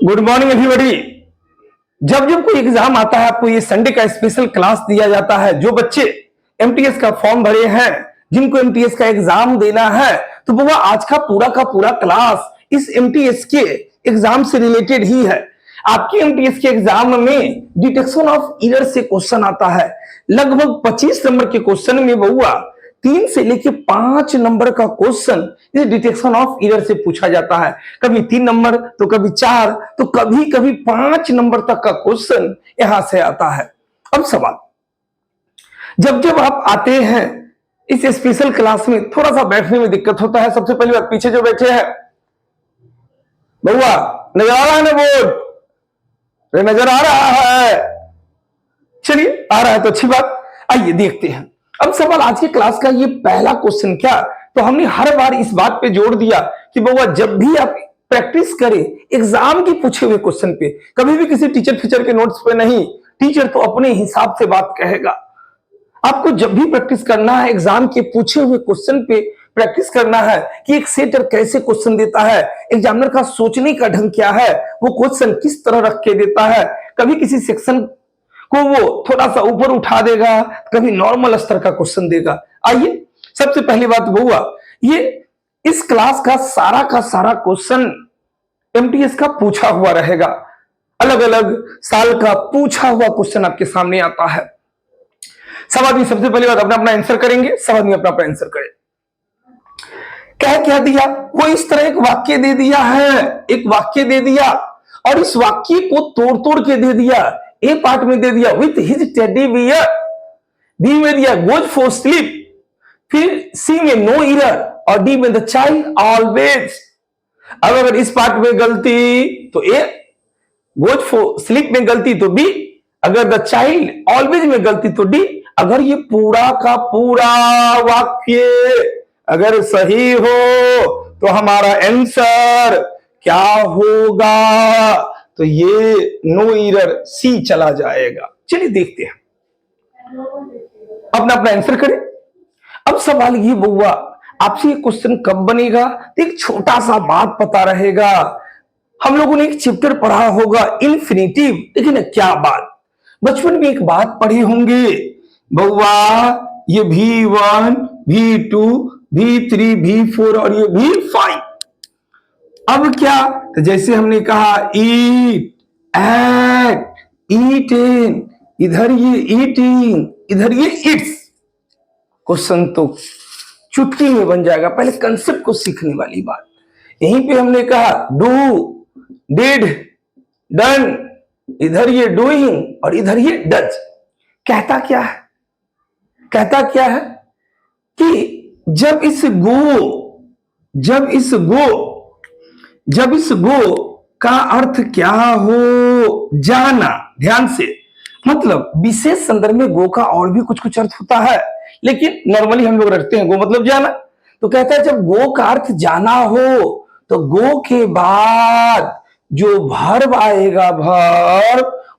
Good morning everybody. जब जब कोई एग्जाम आता है आपको ये संडे का स्पेशल क्लास दिया जाता है। जो बच्चे एमटीएस का फॉर्म भरे हैं, जिनको एमटीएस का एग्जाम देना है, तो वो आज का पूरा क्लास इस एमटीएस के एग्जाम से रिलेटेड ही है। आपके एमटीएस के एग्जाम में डिटेक्शन ऑफ एरर से क्वेश्चन आता है। लगभग 25 नंबर के क्वेश्चन में बउआ 3 से लेके 5 नंबर का क्वेश्चन इस डिटेक्शन ऑफ एरर से पूछा जाता है। कभी 3 नंबर तो कभी 4 तो कभी कभी 5 नंबर तक का क्वेश्चन यहां से आता है। अब सवाल, जब जब आप आते हैं इस स्पेशल क्लास में थोड़ा सा बैठने में दिक्कत होता है। सबसे पहली बात, पीछे जो बैठे हैं बउआ नजर आ रहा है ना बोर्ड? नजर आ रहा है? चलिए, आ रहा है तो अच्छी बात। आइए देखते हैं। अब सवाल आज की क्लास का ये पहला क्वेश्चन क्या, तो हमने हर बार इस बात पे जोर दिया कि बउआ जब भी आप प्रैक्टिस करें एग्जाम के पूछे हुए क्वेश्चन पे, कभी भी किसी टीचर फीचर के नोट्स पे नहीं। टीचर तो अपने हिसाब से बात कहेगा। आपको जब भी प्रैक्टिस करना है एग्जाम के पूछे हुए क्वेश्चन पे प्रैक्टिस करना है कि एक सेटर कैसे क्वेश्चन देता है, एग्जामिनर का सोचने का ढंग क्या है, वो क्वेश्चन किस तरह रख के देता है। कभी किसी सेक्शन को वो थोड़ा सा ऊपर उठा देगा, कभी नॉर्मल स्तर का क्वेश्चन देगा। आइए, सबसे पहली बात बउआ, ये इस क्लास का सारा क्वेश्चन एमटीएस का पूछा हुआ रहेगा। अलग अलग साल का पूछा हुआ क्वेश्चन आपके सामने आता है। सब आदमी सबसे पहली बात अपना अपना आंसर करेंगे। सब आदमी अपना अपना आंसर करें। क्या दिया, वो इस तरह एक वाक्य दे दिया है, एक वाक्य दे दिया और इस वाक्य को तोड़ तोड़ के दे दिया। ए पार्ट में दे दिया with his teddy bear, B में दिया गोज फॉर स्लीप, फिर सी में नो एरर और डी में द चाइल्ड ऑलवेज। अब अगर इस पार्ट में गलती तो ए, गोज फॉर स्लीप में गलती तो बी, अगर द चाइल्ड ऑलवेज में गलती तो डी। अगर ये पूरा का पूरा वाक्य अगर सही हो तो हमारा आंसर क्या होगा, तो ये नो एरर सी चला जाएगा। चलिए देखते हैं, अपना अपना आंसर करें। अब सवाल ये बउआ, आपसे ये क्वेश्चन कब बनेगा, तो एक छोटा सा बात पता रहेगा। हम लोगों ने एक चैप्टर पढ़ा होगा इन्फिनेटिव, लेकिन क्या बात, बचपन में एक बात पढ़े होंगे बउआ, ये V1 V2 V3 V4 और ये V5। अब क्या, तो जैसे हमने कहा ईट, एट, ईटेन, इधर ये ईटिंग, इधर ये इट्स। क्वेश्चन तो चुटकी में बन जाएगा। पहले कंसेप्ट को सीखने वाली बात। यहीं पे हमने कहा डू, डिड, डन, इधर ये डूइंग और इधर ये डज। कहता क्या है, कहता क्या है कि जब इस गो का अर्थ क्या हो, जाना। ध्यान से, मतलब विशेष संदर्भ में गो का और भी कुछ कुछ अर्थ होता है, लेकिन नॉर्मली हम लोग रखते हैं गो मतलब जाना। तो कहता है जब गो का अर्थ जाना हो तो गो के बाद जो भर्ब आएगा,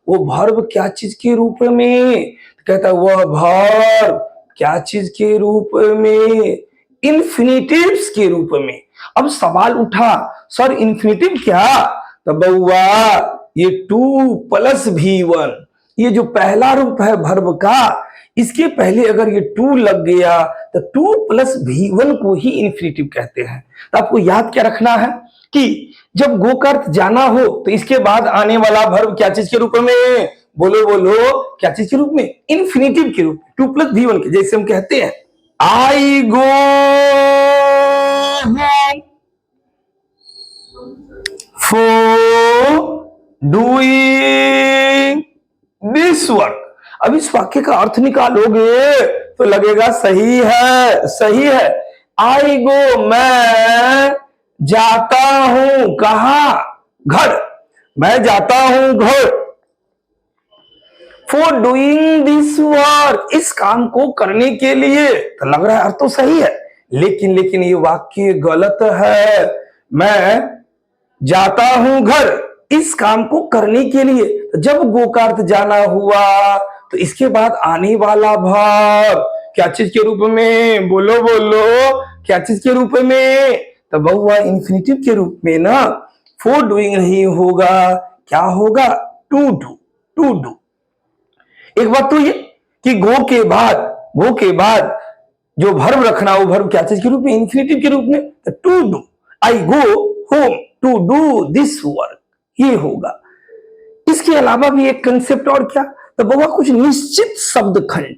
वो भर्ब क्या चीज के रूप में, कहता है वह भर्ब क्या चीज के रूप में, इन्फिनिटिव्स के रूप में। अब सवाल उठा, सर इन्फिनिटिव क्या, तो बउआ ये 2 + V1, ये जो पहला रूप है भर्ब का, इसके पहले अगर ये 2 लग गया तो 2 + V1 को ही इन्फिनिटिव कहते हैं। तो आपको याद क्या रखना है कि जब गो का अर्थ जाना हो तो इसके बाद आने वाला भर्ब क्या चीज के रूप में, बोलो बोलो, क्या चीज के रूप में, इन्फिनिटिव के रूप में, 2 + V1 के। जैसे हम कहते हैं I go for doing this work. अब इस वाक्य का अर्थ निकालोगे तो लगेगा सही है, सही है। आई गो, मैं जाता हूं, कहां, घर, मैं जाता हूं घर। फॉर डूइंग दिस वर्क, इस काम को करने के लिए, तो लग रहा है अर्थ तो सही है, लेकिन ये वाक्य गलत है। मैं जाता हूं घर, इस काम को करने के लिए। जब गो का अर्थ जाना हुआ तो इसके बाद आने वाला भाव क्या चीज के रूप में, बोलो बोलो, क्या चीज के रूप में, तो बहुआ इन्फिनिटिव के रूप में ना। फॉर डूइंग नहीं होगा, क्या होगा? To do, to do. एक बात तो ये कि गो के बाद जो वर्ब रखना, वो वर्ब क्या चीज के रूप में? इन्फिनेटिव के रूप में। To do, I go home to do this work, ये होगा। इसके अलावा भी एक कंसेप्ट और क्या? तो बाबा कुछ निश्चित शब्द खंड।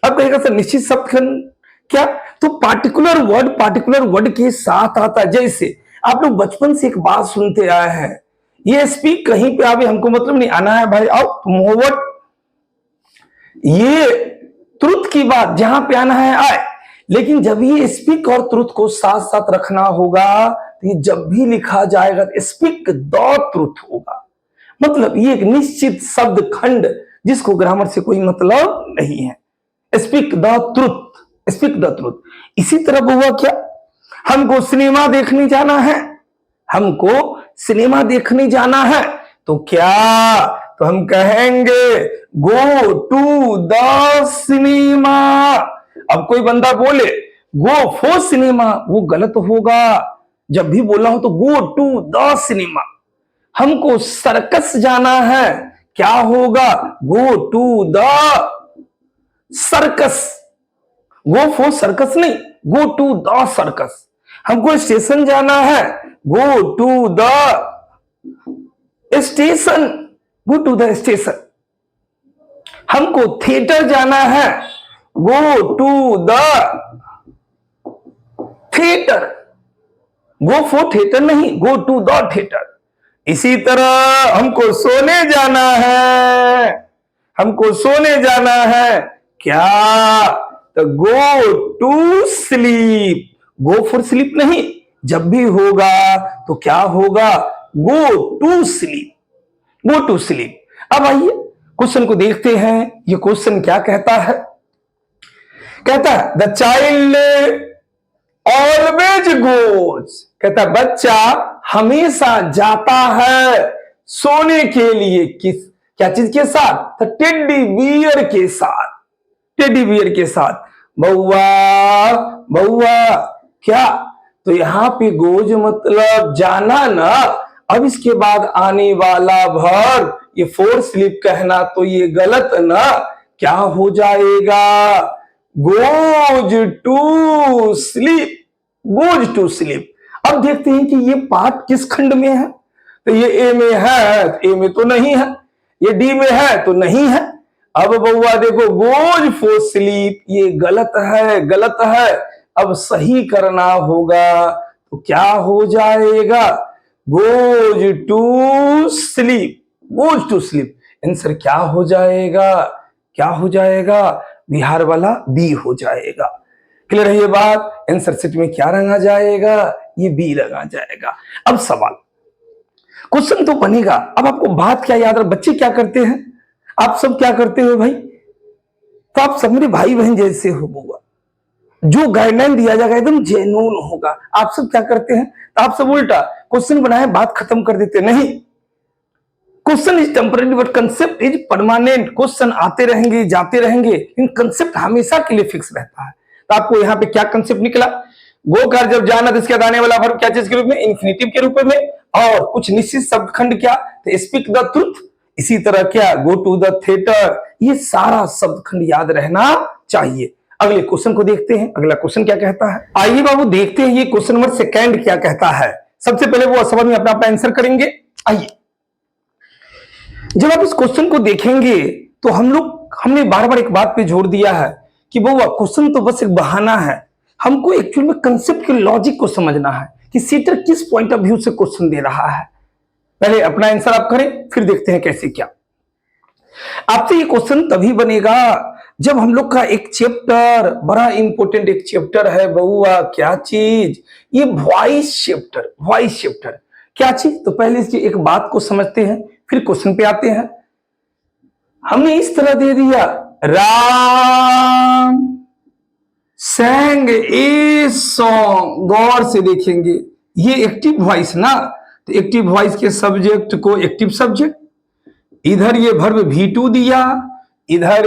अब कहेगा सर निश्चित शब्द खंड क्या? तो पार्टिकुलर वर्ड के साथ आता है। जैसे आप लोग बचपन से एक बात सुनते आए हैं, ये स्पीक कहीं पे आवे हमको मतलब नहीं, आना है भाई आओ तुम होवट, ये ट्रुथ की बात जहां पे आना है आए। लेकिन जब ये स्पीक और ट्रुथ को साथ साथ रखना होगा, तो ये जब भी लिखा जाएगा स्पीक द ट्रुथ होगा। मतलब ये एक निश्चित शब्द खंड जिसको ग्रामर से कोई मतलब नहीं है। Speak the truth, speak the truth. इसी तरह हुआ क्या? हमको सिनेमा देखने जाना है, हमको सिनेमा देखने जाना है, तो क्या? तो हम कहेंगे गो टू द सिनेमा। अब कोई बंदा बोले गो फॉर सिनेमा, वो गलत होगा। जब भी बोला हो तो गो टू द सिनेमा। हमको सर्कस जाना है, क्या होगा? Go to the circus. Go for circus नहीं, गो टू द सर्कस। हमको स्टेशन जाना है, go to the station, go to the station. हमको थिएटर जाना है, go to the theatre. Go for theatre नहीं, गो टू द थिएटर। इसी तरह हमको सोने जाना है, हमको सोने जाना है, क्या? तो go to sleep. Go for sleep नहीं, जब भी होगा तो क्या होगा? Go to sleep, go to sleep. अब आइए क्वेश्चन को देखते हैं। ये क्वेश्चन क्या कहता है? कहता है द चाइल्ड ऑलवेज गोज। कहता है बच्चा हमेशा जाता है सोने के लिए। किस क्या चीज के साथ? तो टेडी बियर के साथ, टेडी बियर के साथ। बउआ बउआ क्या? तो यहां पे गोज मतलब जाना ना। अब इसके बाद आने वाला वर्ब ये फॉर स्लीप कहना, तो ये गलत ना। क्या हो जाएगा? Goes to sleep, goes to sleep. अब देखते हैं कि ये पार्ट किस खंड में है। तो ये ए में है, ए में तो नहीं है। ये डी में है तो नहीं है। अब बउआ देखो गोज फॉर स्लीप, ये गलत है, गलत है। अब सही करना होगा, तो क्या हो जाएगा? Goes to sleep, goes to sleep. Answer क्या हो जाएगा? क्या हो जाएगा? बिहार वाला बी हो जाएगा। क्लियर है ये बात? आंसर सीट में क्या रंगा जाएगा? ये बी रंगा जाएगा। अब सवाल, क्वेश्चन तो बनेगा। अब आपको बात क्या याद रख, बच्चे क्या करते हैं, आप सब क्या करते हो भाई? तो आप सब मेरे भाई बहन जैसे हो बुआ, जो गाइडलाइन दिया जाएगा एकदम जेन्युइन होगा। आप सब क्या करते हैं? तो आप सब उल्टा क्वेश्चन बनाए बात खत्म कर देते नहीं। Question is temporary but concept is permanent. Question आते रहेंगे जाते रहेंगे, इन कंसेप्ट हमेशा के लिए फिक्स रहता है। तो आपको यहाँ पे क्या कंसेप्ट निकला? गो कर जब जाना तो इसके आने वाला वर्ब क्या चीज के रूप में? इन्फिनेटिव के रूप में। और कुछ निश्चित शब्द खंड क्या? तो स्पीक द ट्रुथ। इसी तरह क्या? Go to the theatre. ये सारा शब्द खंड याद रहना चाहिए। अगले क्वेश्चन को देखते हैं। अगला क्वेश्चन क्या कहता है? आइए बाबू देखते हैं ये क्वेश्चन नंबर सेकंड क्या कहता है। सबसे पहले वो समझ में अपना अपना आंसर करेंगे। आइए, जब आप इस क्वेश्चन को देखेंगे तो हमने बार बार एक बात पे जोर दिया है कि बउआ क्वेश्चन तो बस एक बहाना है, हमको एक्चुअल में कंसेप्ट के लॉजिक को समझना है कि सीटर किस पॉइंट ऑफ व्यू से क्वेश्चन दे रहा है। पहले अपना आंसर आप करें, फिर देखते हैं कैसे क्या। आपसे ये क्वेश्चन तभी बनेगा जब हम लोग का एक चैप्टर, बड़ा इंपॉर्टेंट एक चैप्टर है बउआ, क्या चीज? ये वॉइस चैप्टर। वॉइस चैप्टर क्या चीज? तो पहले इसकी एक बात को समझते हैं, फिर क्वेश्चन पे आते हैं। हमने इस तरह दे दिया, राम sang ए सॉन्ग। गौर से देखेंगे, ये एक्टिव वॉइस ना, तो एक्टिव वॉइस के सब्जेक्ट को एक्टिव सब्जेक्ट, इधर ये वर्ब V2 दिया, इधर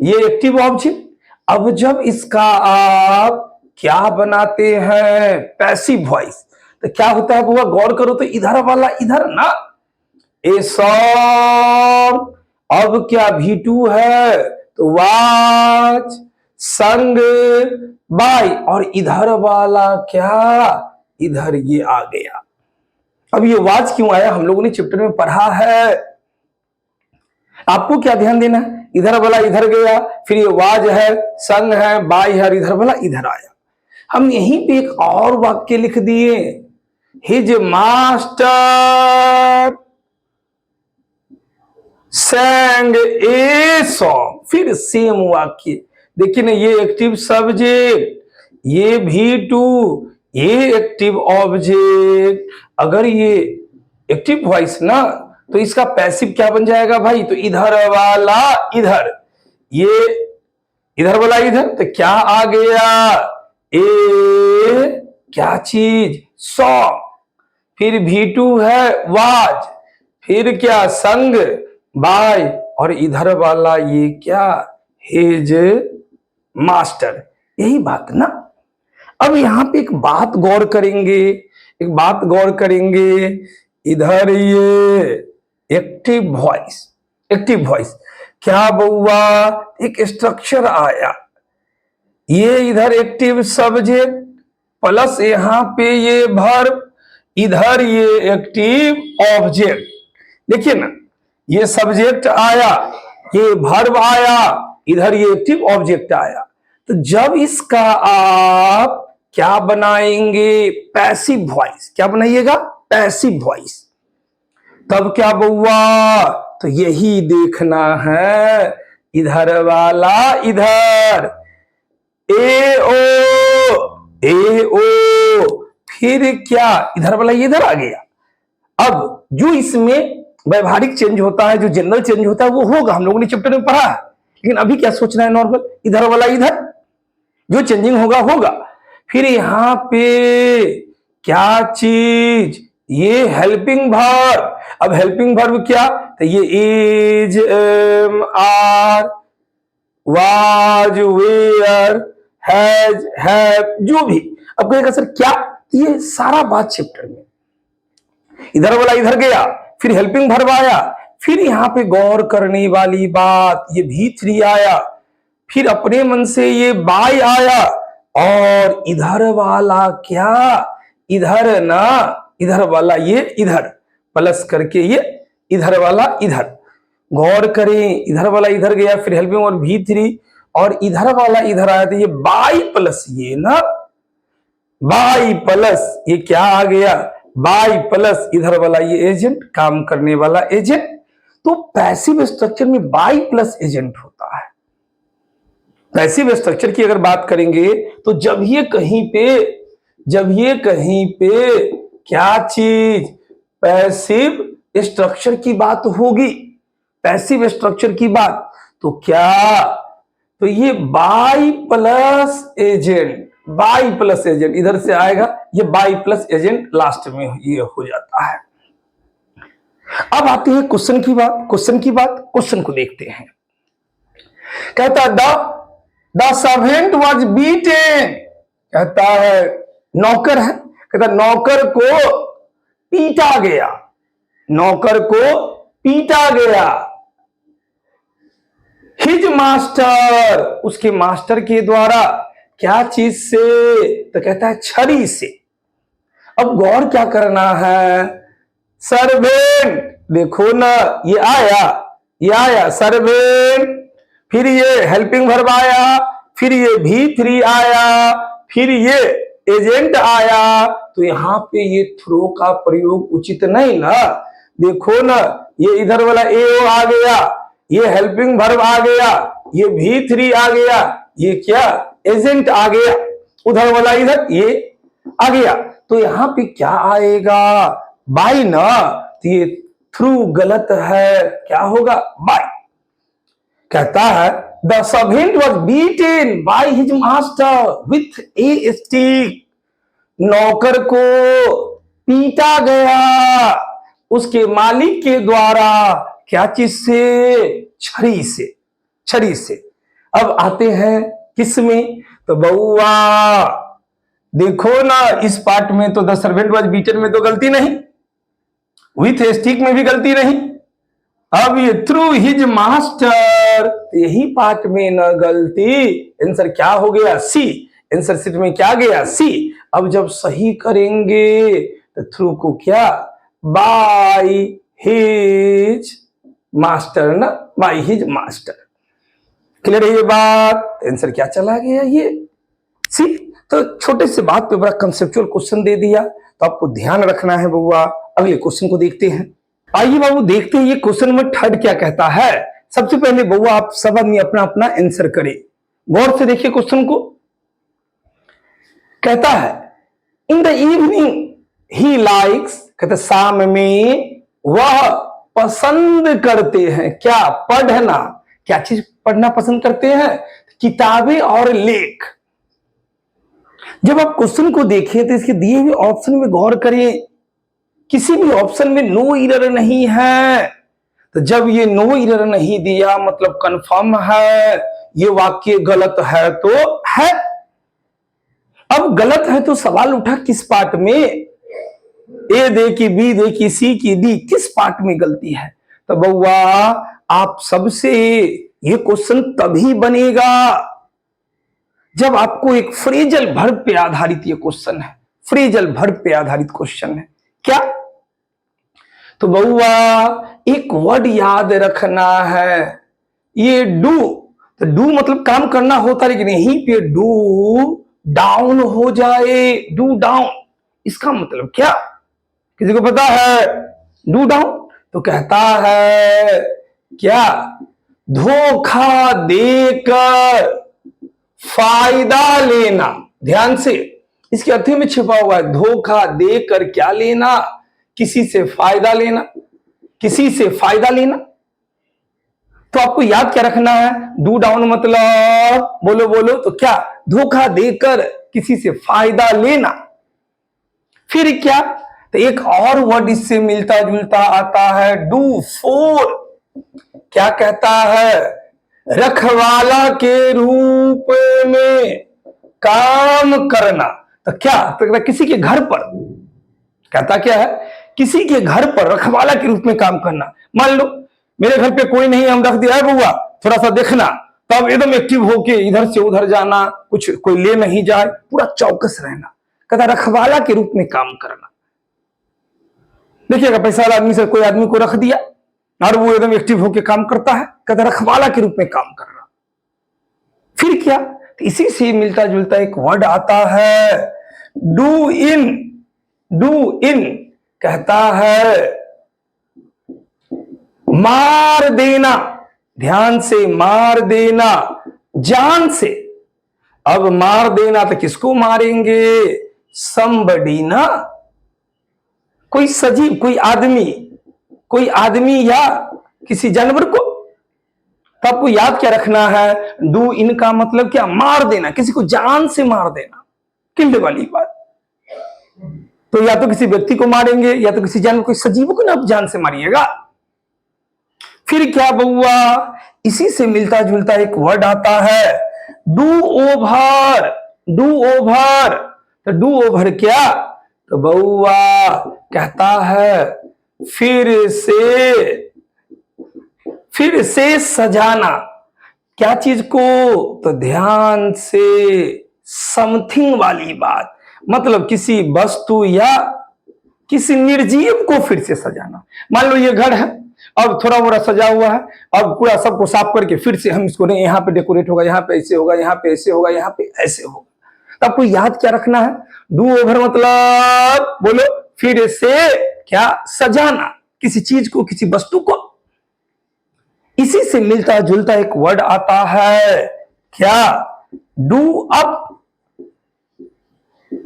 ये एक्टिव ऑब्जेक्ट। अब जब इसका आप क्या बनाते हैं? पैसिव वॉइस, तो क्या होता है बुआ, गौर करो तो इधर वाला इधर ना, ए सॉन्ग। अब क्या V2 है तो वाच, संग, बाई, और इधर वाला क्या, इधर ये आ गया। अब ये वाच क्यों आया, हम लोगों ने चैप्टर में पढ़ा है। आपको क्या ध्यान देना है, इधर वाला इधर गया, फिर ये वाज है, संग है, बाई है, इधर वाला इधर आया। हम यहीं पे एक और वाक्य लिख दिए, his master sang a song. फिर सेम वाक्य, देखिए ना, ये एक्टिव सब्जेक्ट, ये V2, ये एक्टिव ऑब्जेक्ट। अगर ये एक्टिव वॉइस ना, तो इसका पैसिव क्या बन जाएगा भाई, तो इधर वाला इधर, ये इधर वाला इधर, तो क्या आ गया, ए क्या चीज, सॉन्ग। फिर V2 है वाज, फिर क्या संग, बाय, और इधर वाला ये क्या, हिज मास्टर। यही बात ना। अब यहां पे एक बात गौर करेंगे, एक बात गौर करेंगे, इधर ये एक्टिव वॉइस, एक्टिव वॉइस क्या बउआ, एक स्ट्रक्चर आया, ये इधर एक्टिव सब्जेक्ट प्लस यहां पे ये वर्ब, इधर ये एक्टिव ऑब्जेक्ट। देखिए ना, ये सब्जेक्ट आया, ये वर्ब आया, इधर ये एक्टिव ऑब्जेक्ट आया। तो जब इसका आप क्या बनाएंगे, पैसिव वॉइस, क्या बनाइएगा, पैसिव वॉइस, तब क्या बउआ, तो यही देखना है, इधर वाला इधर, ए ओ, फिर क्या, इधर वाला इधर आ गया। अब जो इसमें व्यवहारिक चेंज होता है, जो जनरल चेंज होता है, वो होगा, हम लोगों ने चैप्टर में पढ़ा है। लेकिन अभी क्या सोचना है, नॉर्मल, इधर वाला इधर, जो चेंजिंग होगा होगा। फिर यहां पे क्या चीज, ये हेल्पिंग वर्ब। अब हेल्पिंग वर्ब क्या, तो ये is, are, was, were, has, have, जो भी। अब कहेगा सर क्या, ये सारा बात चैप्टर में, इधर वाला इधर गया, फिर हेल्पिंग वर्ब आया, फिर यहां पे गौर करने वाली बात, ये V3 आया, फिर अपने मन से ये बाय आया, और इधर वाला क्या, इधर ना, इधर वाला ये इधर, प्लस करके ये इधर वाला इधर। गौर करें, इधर वाला इधर गया, फिर हेल्पिंग और V3, और इधर वाला इधर आया, तो ये बाई प्लस ये ना, बाई प्लस ये क्या आ गया, बाई प्लस इधर वाला ये एजेंट, काम करने वाला एजेंट। तो पैसिव स्ट्रक्चर में बाई प्लस एजेंट होता है। पैसिव स्ट्रक्चर की अगर बात करेंगे, तो जब ये कहीं पे क्या चीज, पैसिव स्ट्रक्चर की बात होगी, पैसिव स्ट्रक्चर की बात, तो क्या, तो ये by plus agent, by plus agent इधर से आएगा, ये बाई प्लस एजेंट लास्ट में ये हो जाता है। अब आते हैं क्वेश्चन की बात, क्वेश्चन को देखते हैं। कहता द सर्वेंट वाज बीटेन, कहता है नौकर है, कहता नौकर को पीटा गया, नौकर को पीटा गया, हिज मास्टर, उसके मास्टर के द्वारा, क्या चीज से, तो कहता है छड़ी से। अब गौर क्या करना है, सर्वेंट, देखो ना, ये आया सर्वेंट, फिर ये हेल्पिंग वर्ब आया, फिर ये V3 आया, फिर ये एजेंट आया, तो यहां पे ये थ्रो का प्रयोग उचित नहीं ना। देखो ना, ये इधर वाला एओ आ गया, ये हेल्पिंग वर्ब आ गया, ये V3 आ गया, ये क्या एजेंट आ गया, उधर वाला इधर ये आ गया, तो यहां पे क्या आएगा, बाय ना, तो ये थ्रू गलत है, क्या होगा, बाय। कहता है the servant was beaten by his master with A stick, नौकर को पीटा गया उसके मालिक के द्वारा, क्या चीज से, छड़ी से, छड़ी से। अब आते हैं किस में, तो बउआ देखो ना, इस पार्ट में तो द सर्वेंट वाज बीटन में तो गलती नहीं, विथ स्टिक में भी गलती नहीं। अब ये थ्रू हिज मास्टर, यही पार्ट में न गलती। आंसर क्या हो गया? सी। आंसर सीट में क्या गया? सी। अब जब सही करेंगे तो थ्रू को क्या? बाय हिज मास्टर ना, बाय हिज मास्टर। क्लियर है ये बात? आंसर क्या चला गया? ये सी। तो छोटे से बात पे बड़ा कंसेप्चुअल क्वेश्चन दे दिया, तो आपको ध्यान रखना है बउआ। अगले क्वेश्चन को देखते हैं। आइए बाबू देखते हैं ये क्वेश्चन नंबर 3 क्या कहता है। सबसे पहले बउआ आप सब आदमी अपना अपना आंसर करें, गौर से देखिए क्वेश्चन को। कहता है in the evening he likes, कहते शाम में वह पसंद करते हैं क्या? पढ़ना। क्या चीज पढ़ना पसंद करते हैं? किताबें और लेख। जब आप क्वेश्चन को देखें तो इसके दिए हुए ऑप्शन में गौर करें, किसी भी ऑप्शन में नो एरर नहीं है। तो जब ये नो एरर नहीं दिया मतलब कंफर्म है ये वाक्य गलत है तो है। अब गलत है तो सवाल उठा किस पार्ट में? ए दे की, बी दे की, सी की, डी, किस पार्ट में गलती है? तो बउआ आप सबसे ये क्वेश्चन तभी बनेगा जब आपको एक फ्रेजल वर्ब पे आधारित ये क्वेश्चन है। फ्रेजल वर्ब पे आधारित क्वेश्चन है क्या? तो बउआ एक वर्ड याद रखना है, ये डू। तो डू मतलब काम करना होता है, लेकिन यहीं पे डू डाउन हो जाए, डू डाउन, इसका मतलब क्या? किसी को पता है? डू डाउन तो कहता है क्या? धोखा देकर फायदा लेना। ध्यान से, इसके अर्थ में छिपा हुआ है धोखा देकर क्या लेना? किसी से फायदा लेना, किसी से फायदा लेना। तो आपको याद क्या रखना है? डू डाउन मतलब बोलो बोलो तो क्या? धोखा देकर किसी से फायदा लेना। फिर क्या? तो एक और वर्ड इससे मिलता जुलता आता है, डू फॉर। क्या कहता है? रखवाला के रूप में काम करना। तो क्या? तो किसी के घर पर, कहता क्या है? किसी के घर पर रखवाला के रूप में काम करना। मान लो मेरे घर पे कोई नहीं, हम रख दिया है बउआ, थोड़ा सा देखना, तब एकदम एक्टिव होके इधर से उधर जाना, कुछ कोई ले नहीं जाए, पूरा चौकस रहना। कहता रखवाला के रूप में काम करना। देखिएगा पैसा वाला आदमी से कोई आदमी को रख दिया और वो एकदम एक्टिव होके काम करता है, कहता रखवाला के रूप में काम करना। फिर क्या? तो इसी से मिलता जुलता एक वर्ड आता है डू इन। डू इन कहता है मार देना। ध्यान से, मार देना जान से। अब मार देना तो किसको मारेंगे? समबडी ना, कोई सजीव, कोई आदमी या किसी जानवर को। तो आपको याद क्या रखना है? डू इन का मतलब क्या? मार देना, किसी को जान से मार देना, किल्ड वाली बात। तो या तो किसी व्यक्ति को मारेंगे या तो किसी जानवर, कोई सजीव को ना आप जान से मारिएगा। फिर क्या बउआ? इसी से मिलता जुलता एक वर्ड आता है डू ओवर। डू ओवर तो डू ओवर क्या? तो बउआ कहता है फिर से सजाना। क्या चीज को? तो ध्यान से, समथिंग वाली बात, मतलब किसी वस्तु या किसी निर्जीव को फिर से सजाना। मान लो ये घर है, अब थोड़ा मोड़ा सजा हुआ है, अब पूरा सबको साफ करके फिर से हम इसको नहीं, यहाँ पे डेकोरेट होगा, यहाँ पे ऐसे होगा, यहाँ पे ऐसे होगा, यहाँ पे ऐसे होगा। तो आपको याद क्या रखना है? डू ओवर मतलब बोलो फिर से क्या? सजाना, किसी चीज को, किसी वस्तु को। इसी से मिलता जुलता एक वर्ड आता है क्या? डू अप,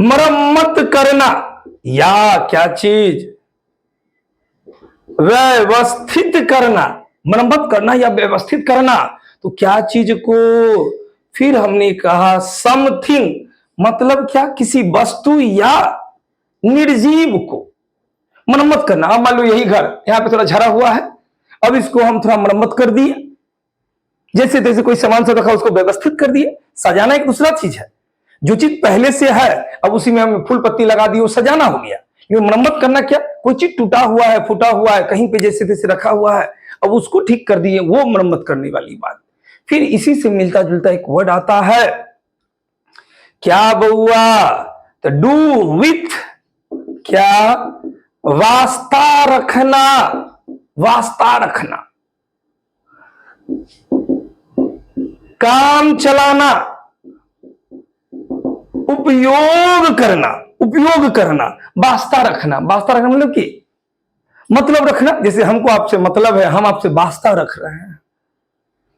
मरम्मत करना या क्या चीज? व्यवस्थित करना। मरम्मत करना या व्यवस्थित करना, तो क्या चीज को? फिर हमने कहा समथिंग, मतलब क्या? किसी वस्तु या निर्जीव को मरम्मत करना। अब मान लो यही घर यहां पे थोड़ा झरा हुआ है, अब इसको हम थोड़ा मरम्मत कर दिए, जैसे तैसे कोई सामान से रखा उसको व्यवस्थित कर दिए। सजाना एक दूसरा चीज है, जो चीज पहले से है अब उसी में हमें फूल पत्ती लगा दी, वो सजाना हो गया। ये मरम्मत करना क्या, कोई चीज टूटा हुआ है, फूटा हुआ है, कहीं पे जैसे तैसे रखा हुआ है, अब उसको ठीक कर दिए, वो मरम्मत करने वाली बात। फिर इसी से मिलता जुलता एक वर्ड आता है, क्या बउआ, तो डू विथ, क्या, वास्ता रखना, वास्ता रखना, काम चलाना, उपयोग करना, उपयोग करना, वास्ता रखना। वास्ता रखना मतलब कि मतलब रखना, जैसे हमको आपसे मतलब है, हम आपसे वास्ता रख रहे हैं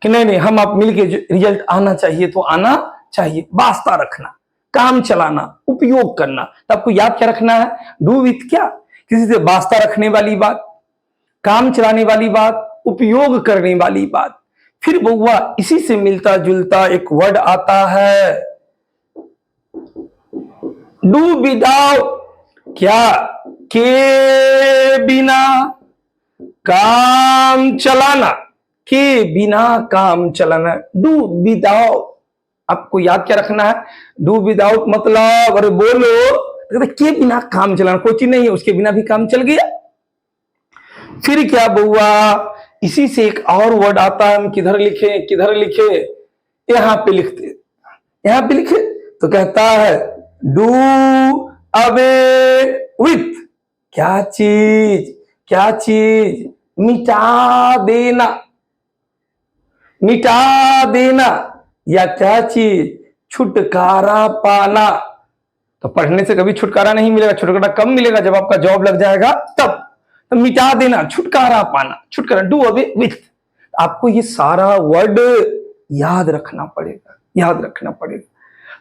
कि नहीं नहीं हम आप मिलके रिजल्ट आना चाहिए तो आना चाहिए, वास्ता रखना, काम चलाना, उपयोग करना। तो आपको याद क्या रखना है, डू विथ क्या, किसी से वास्ता रखने वाली बात, काम चलाने वाली बात, उपयोग करने वाली बात। फिर बउआ इसी से मिलता जुलता एक वर्ड आता है, डू विदाउट, क्या, के बिना काम चलाना, के बिना काम चलाना, डू विदाउट। आपको याद क्या रखना है, डू विदाउट मतलब, अरे बोलो, के बिना काम चलाना, कोई चीज नहीं है उसके बिना भी काम चल गया। फिर क्या बउआ, इसी से एक और वर्ड आता है, हम किधर लिखे, किधर लिखे, यहां पे लिखते, यहां पे लिखे, तो कहता है डू अवे विथ, क्या चीज, क्या चीज, मिटा देना, मिटा देना, या क्या चीज, छुटकारा पाना। तो पढ़ने से कभी छुटकारा नहीं मिलेगा, छुटकारा कब मिलेगा, जब आपका जॉब लग जाएगा तब। तो मिटा देना, छुटकारा पाना, छुटकारा, डू अवे विथ। आपको ये सारा वर्ड याद रखना पड़ेगा, याद रखना पड़ेगा।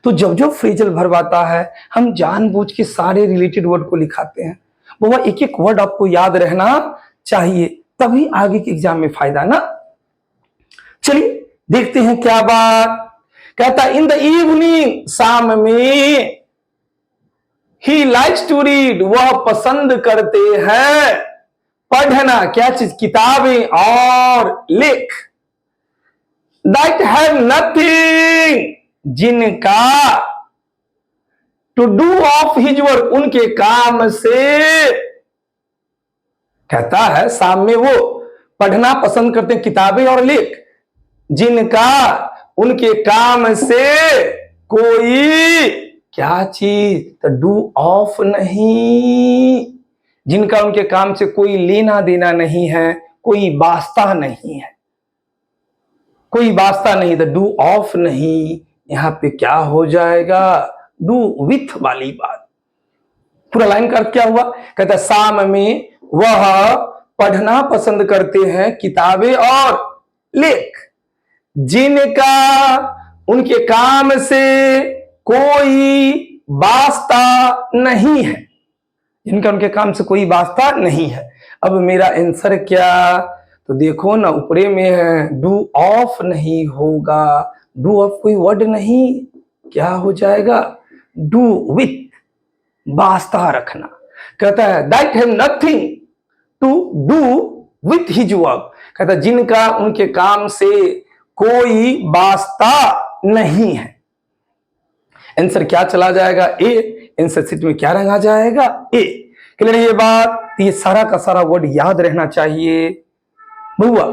तो जब जब फ्रेजल वर्ब आता है हम जानबूझ के सारे रिलेटेड वर्ड को लिखाते हैं। वो एक एक वर्ड आपको याद रहना चाहिए, तभी आगे के एग्जाम में फायदा ना। चलिए देखते हैं क्या बात कहता है, इन द इवनिंग, शाम में, ही लाइक्स टू रीड, वह पसंद करते हैं पढ़ना, क्या चीज, किताबें और लेख। दैट हैव नथिंग, जिनका, to do of his work, उनके काम से, कहता है शाम में वो पढ़ना पसंद करते हैं किताबें और लेख, जिनका उनके काम से कोई, क्या चीज, तो डू ऑफ नहीं, जिनका उनके काम से कोई लेना देना नहीं है, कोई वास्ता नहीं है, कोई वास्ता नहीं, तो डू ऑफ नहीं। यहां पे क्या हो जाएगा, डू विथ वाली बात। पूरा लाइन का क्या हुआ, कहता है शाम में वह पढ़ना पसंद करते हैं किताबें और लेख, जिनका उनके काम से कोई वास्ता नहीं है, जिनका उनके काम से कोई वास्ता नहीं है। अब मेरा आंसर क्या, तो देखो ना ऊपरे में है, डू ऑफ नहीं होगा, डू ऑफ कोई वर्ड नहीं, क्या हो जाएगा, डू विथ, वास्ता रखना। कहता है that have nothing to do with his work, कहता है जिनका उनके काम से कोई वास्ता नहीं है। आंसर क्या चला जाएगा, ए। आंसर सीट में क्या रंगा जाएगा, ए। क्लियर ये बात, ये सारा का सारा वर्ड याद रहना चाहिए। बुआ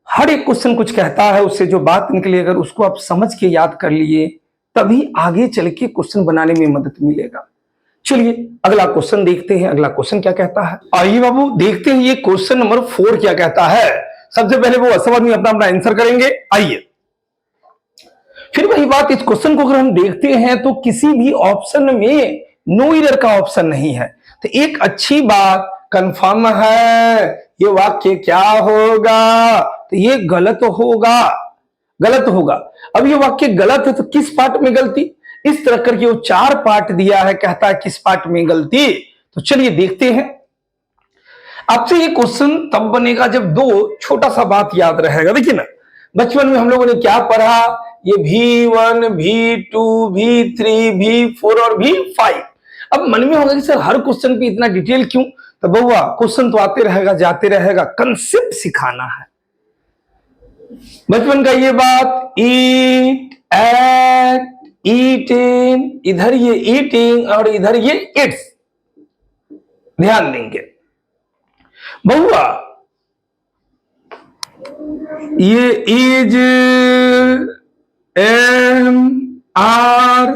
हर एक क्वेश्चन कुछ कहता है, उससे जो बात निकली अगर उसको आप समझ के याद कर लिए तभी आगे चल के क्वेश्चन बनाने में मदद मिलेगा। चलिए अगला क्वेश्चन देखते हैं, अगला क्वेश्चन क्या कहता है। आइए बाबू देखते हैं ये क्वेश्चन नंबर 4 क्या कहता है। सबसे पहले वो सब आदमी अपना अपना आंसर करेंगे। आइए फिर वही बात, इस क्वेश्चन को अगर हम देखते हैं तो किसी भी ऑप्शन में नो एरर का ऑप्शन नहीं है, तो एक अच्छी बात कंफर्म है ये वाक्य क्या होगा, तो ये गलत होगा, गलत होगा। अब ये वाक्य गलत है तो किस पार्ट में गलती, इस तरह करके वो 4 पार्ट दिया है, कहता है किस पार्ट में गलती। तो चलिए देखते हैं। आपसे ये क्वेश्चन तब बनेगा जब दो छोटा सा बात याद रहेगा। देखिए ना बचपन में हम लोगों ने क्या पढ़ा, ये V1, V2, V3, V4 और V5। अब मन में होगा कि सर हर क्वेश्चन पे इतना डिटेल क्यों, तो बउआ क्वेश्चन तो आते रहेगा जाते रहेगा, कंसेप्ट सिखाना है। बचपन का ये बात, ईट, एट, ईटिंग, इधर ये ईटिंग और इधर ये इट्स। ध्यान देंगे बहुआ, ये is, am, are,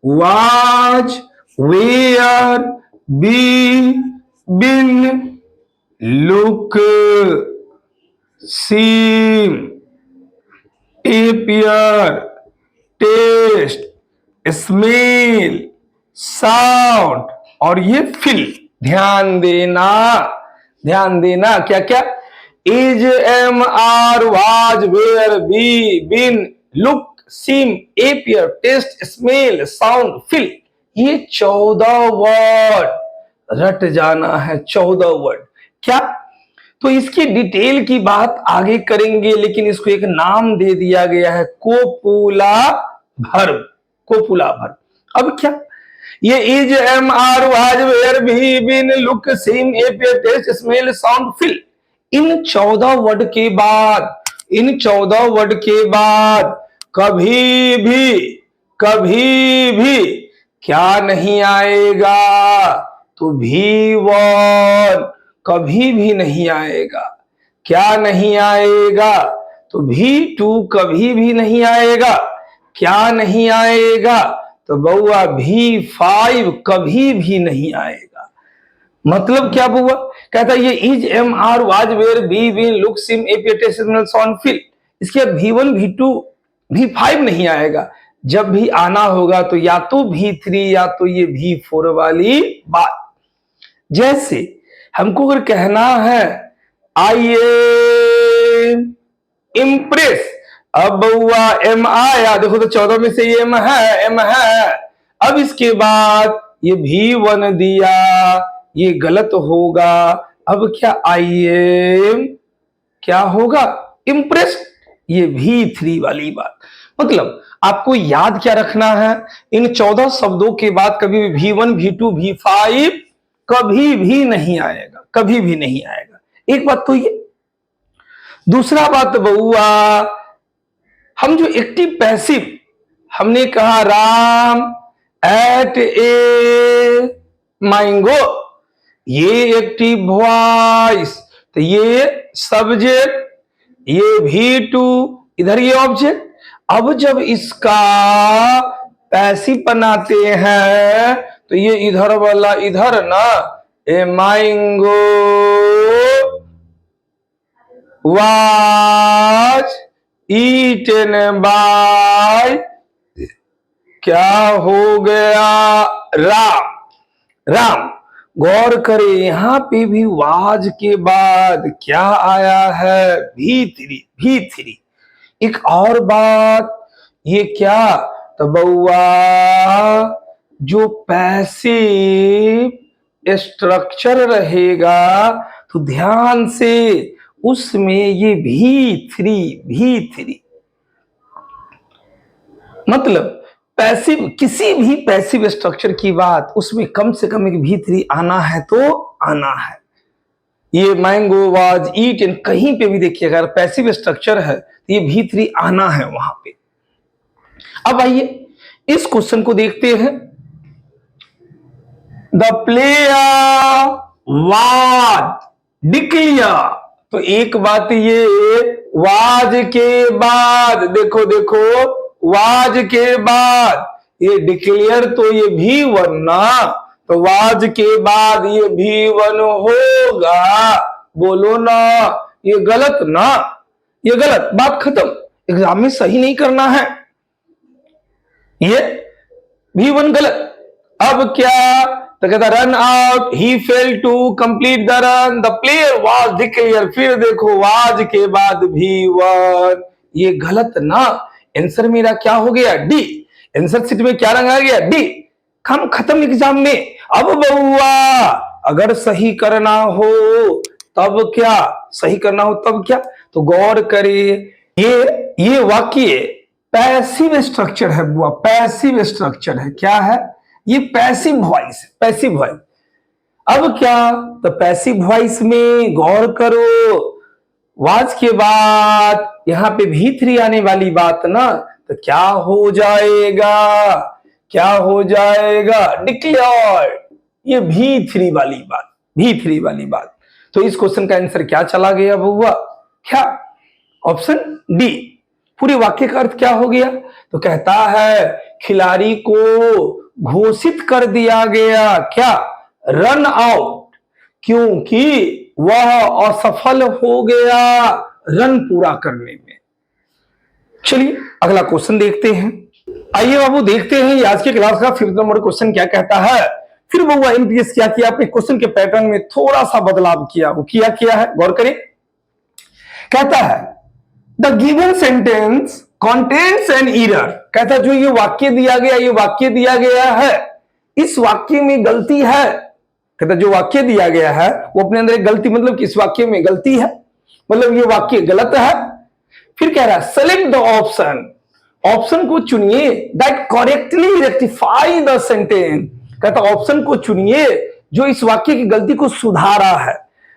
was, were, be, been, look, seem, appear, taste, smell, sound और ये फील। ध्यान देना, ध्यान देना, क्या क्या, is, am, are, was, were, be, been, look, seem, appear, taste, smell, sound, feel. ये 14 वर्ड रट जाना है, 14 वर्ड। क्या, तो इसकी डिटेल की बात आगे करेंगे, लेकिन इसको एक नाम दे दिया गया है, कोपुला भर्ब। Copula verb. अब क्या, ये is, am, are, was, were, be, been, look, seem, appear, taste, smell, sound, feel. इन 14 वर्ड के बाद, इन 14 वर्ड के बाद कभी भी क्या नहीं आएगा, तो भी वन कभी भी नहीं आएगा। क्या नहीं आएगा, तो भी टू कभी भी नहीं आएगा। क्या नहीं आएगा, तो बउआ भी 5 कभी भी नहीं आएगा। मतलब क्या बउआ, कहता ये is, am, are, was, were, be, been, look, seem, appear, taste, smell, sound, feel. इसके V1 V2 V5 नहीं आएगा। जब भी आना होगा तो या तो V3 या तो ये V4 वाली बात। जैसे हमको अगर कहना है आई एम इम्प्रेस, अब बउआ एम आया, देखो तो 14 में से ये एम है। अब इसके बाद ये V1 दिया, ये गलत होगा। अब क्या, आई एम क्या होगा, इम्प्रेस, ये V3 वाली बात। मतलब आपको याद क्या रखना है, इन 14 शब्दों के बाद कभी भी V1 V2 V5 कभी भी नहीं आएगा, कभी भी नहीं आएगा। एक बात तो ये। दूसरा बात बउआ, हम जो एक्टिव पैसिव हमने कहा, राम एट ए मैंगो, ये एक्टिव वॉइस, तो ये सब्जेक्ट, ये V2, इधर ये ऑब्जेक्ट। अब जब इसका पैसिव बनाते हैं तो ये इधर वाला इधर ना, a mango was eaten by, क्या हो गया, राम। राम, गौर करें यहां पे भी वाज के बाद क्या आया है, V3। एक और बात, ये क्या, तो बउआ जो पैसिव स्ट्रक्चर रहेगा तो ध्यान से उसमें ये V3 मतलब पैसिव, किसी भी पैसिव स्ट्रक्चर की बात, उसमें कम से कम एक V3 आना है तो आना है। ये मैंगो वाज ईटन, कहीं पे भी देखिएगा अगर पैसिव स्ट्रक्चर है तो ये V3 आना है वहां पे। अब आइए इस क्वेश्चन को देखते हैं। द प्लेयर वाज डिक्लेयर, तो एक बात ये, वाज के बाद देखो वाज के बाद ये डिक्लेयर, तो ये V1 ना, तो वाज के बाद ये V1 होगा। बोलो ना, ये गलत ना, ये गलत, बात खत्म। एग्जाम में सही नहीं करना है, ये V1 गलत। अब क्या, तो कहता run out, he fail to complete the run, the player was declare. फिर देखो वाज के बाद V1, ये गलत ना। आंसर मेरा क्या हो गया, डी। आंसर शीट में क्या रंग आ गया, डी। काम खत्म एग्जाम में। अब बउआ अगर सही करना हो तब क्या, सही करना हो तब क्या, तो गौर करिए, ये वाक्य पैसिव स्ट्रक्चर है बुआ, पैसिव स्ट्रक्चर है। क्या है, ये पैसिव वॉइस, पैसिव वॉइस। अब क्या, तो पैसिव वॉइस में गौर करो, वाज के बाद यहां पे V3 आने वाली बात ना, तो तो क्या हो जाएगा, क्या हो जाएगा, डिक्लेयर्ड। ये V3 वाली बात, V3 वाली बात। तो इस क्वेश्चन का आंसर क्या चला गया बउआ, क्या, ऑप्शन डी। पूरे वाक्य का अर्थ क्या हो गया, तो कहता है खिलाड़ी को घोषित कर दिया गया क्या, रन आउट, क्योंकि वह असफल हो गया रन पूरा करने में। चलिए अगला क्वेश्चन देखते हैं। आइए बाबू देखते हैं आज के क्लास का 5th नंबर क्वेश्चन क्या कहता है। फिर बउआ एनपीएस क्या किया, अपने क्वेश्चन के पैटर्न में थोड़ा सा बदलाव किया। वो किया है, गौर करें। कहता है the given sentence contains an error. कहता है जो ये वाक्य दिया गया, ये वाक्य दिया गया है, इस वाक्य में गलती है। कहता जो वाक्य दिया गया है वो अपने अंदर एक गलती, मतलब कि इस वाक्य में गलती है, मतलब ये वाक्य गलत है। फिर कह रहा है सेलेक्ट द ऑप्शन, ऑप्शन को चुनिए that correctly rectify the sentence. कहता ऑप्शन को चुनिए जो इस वाक्य की गलती को सुधारा है।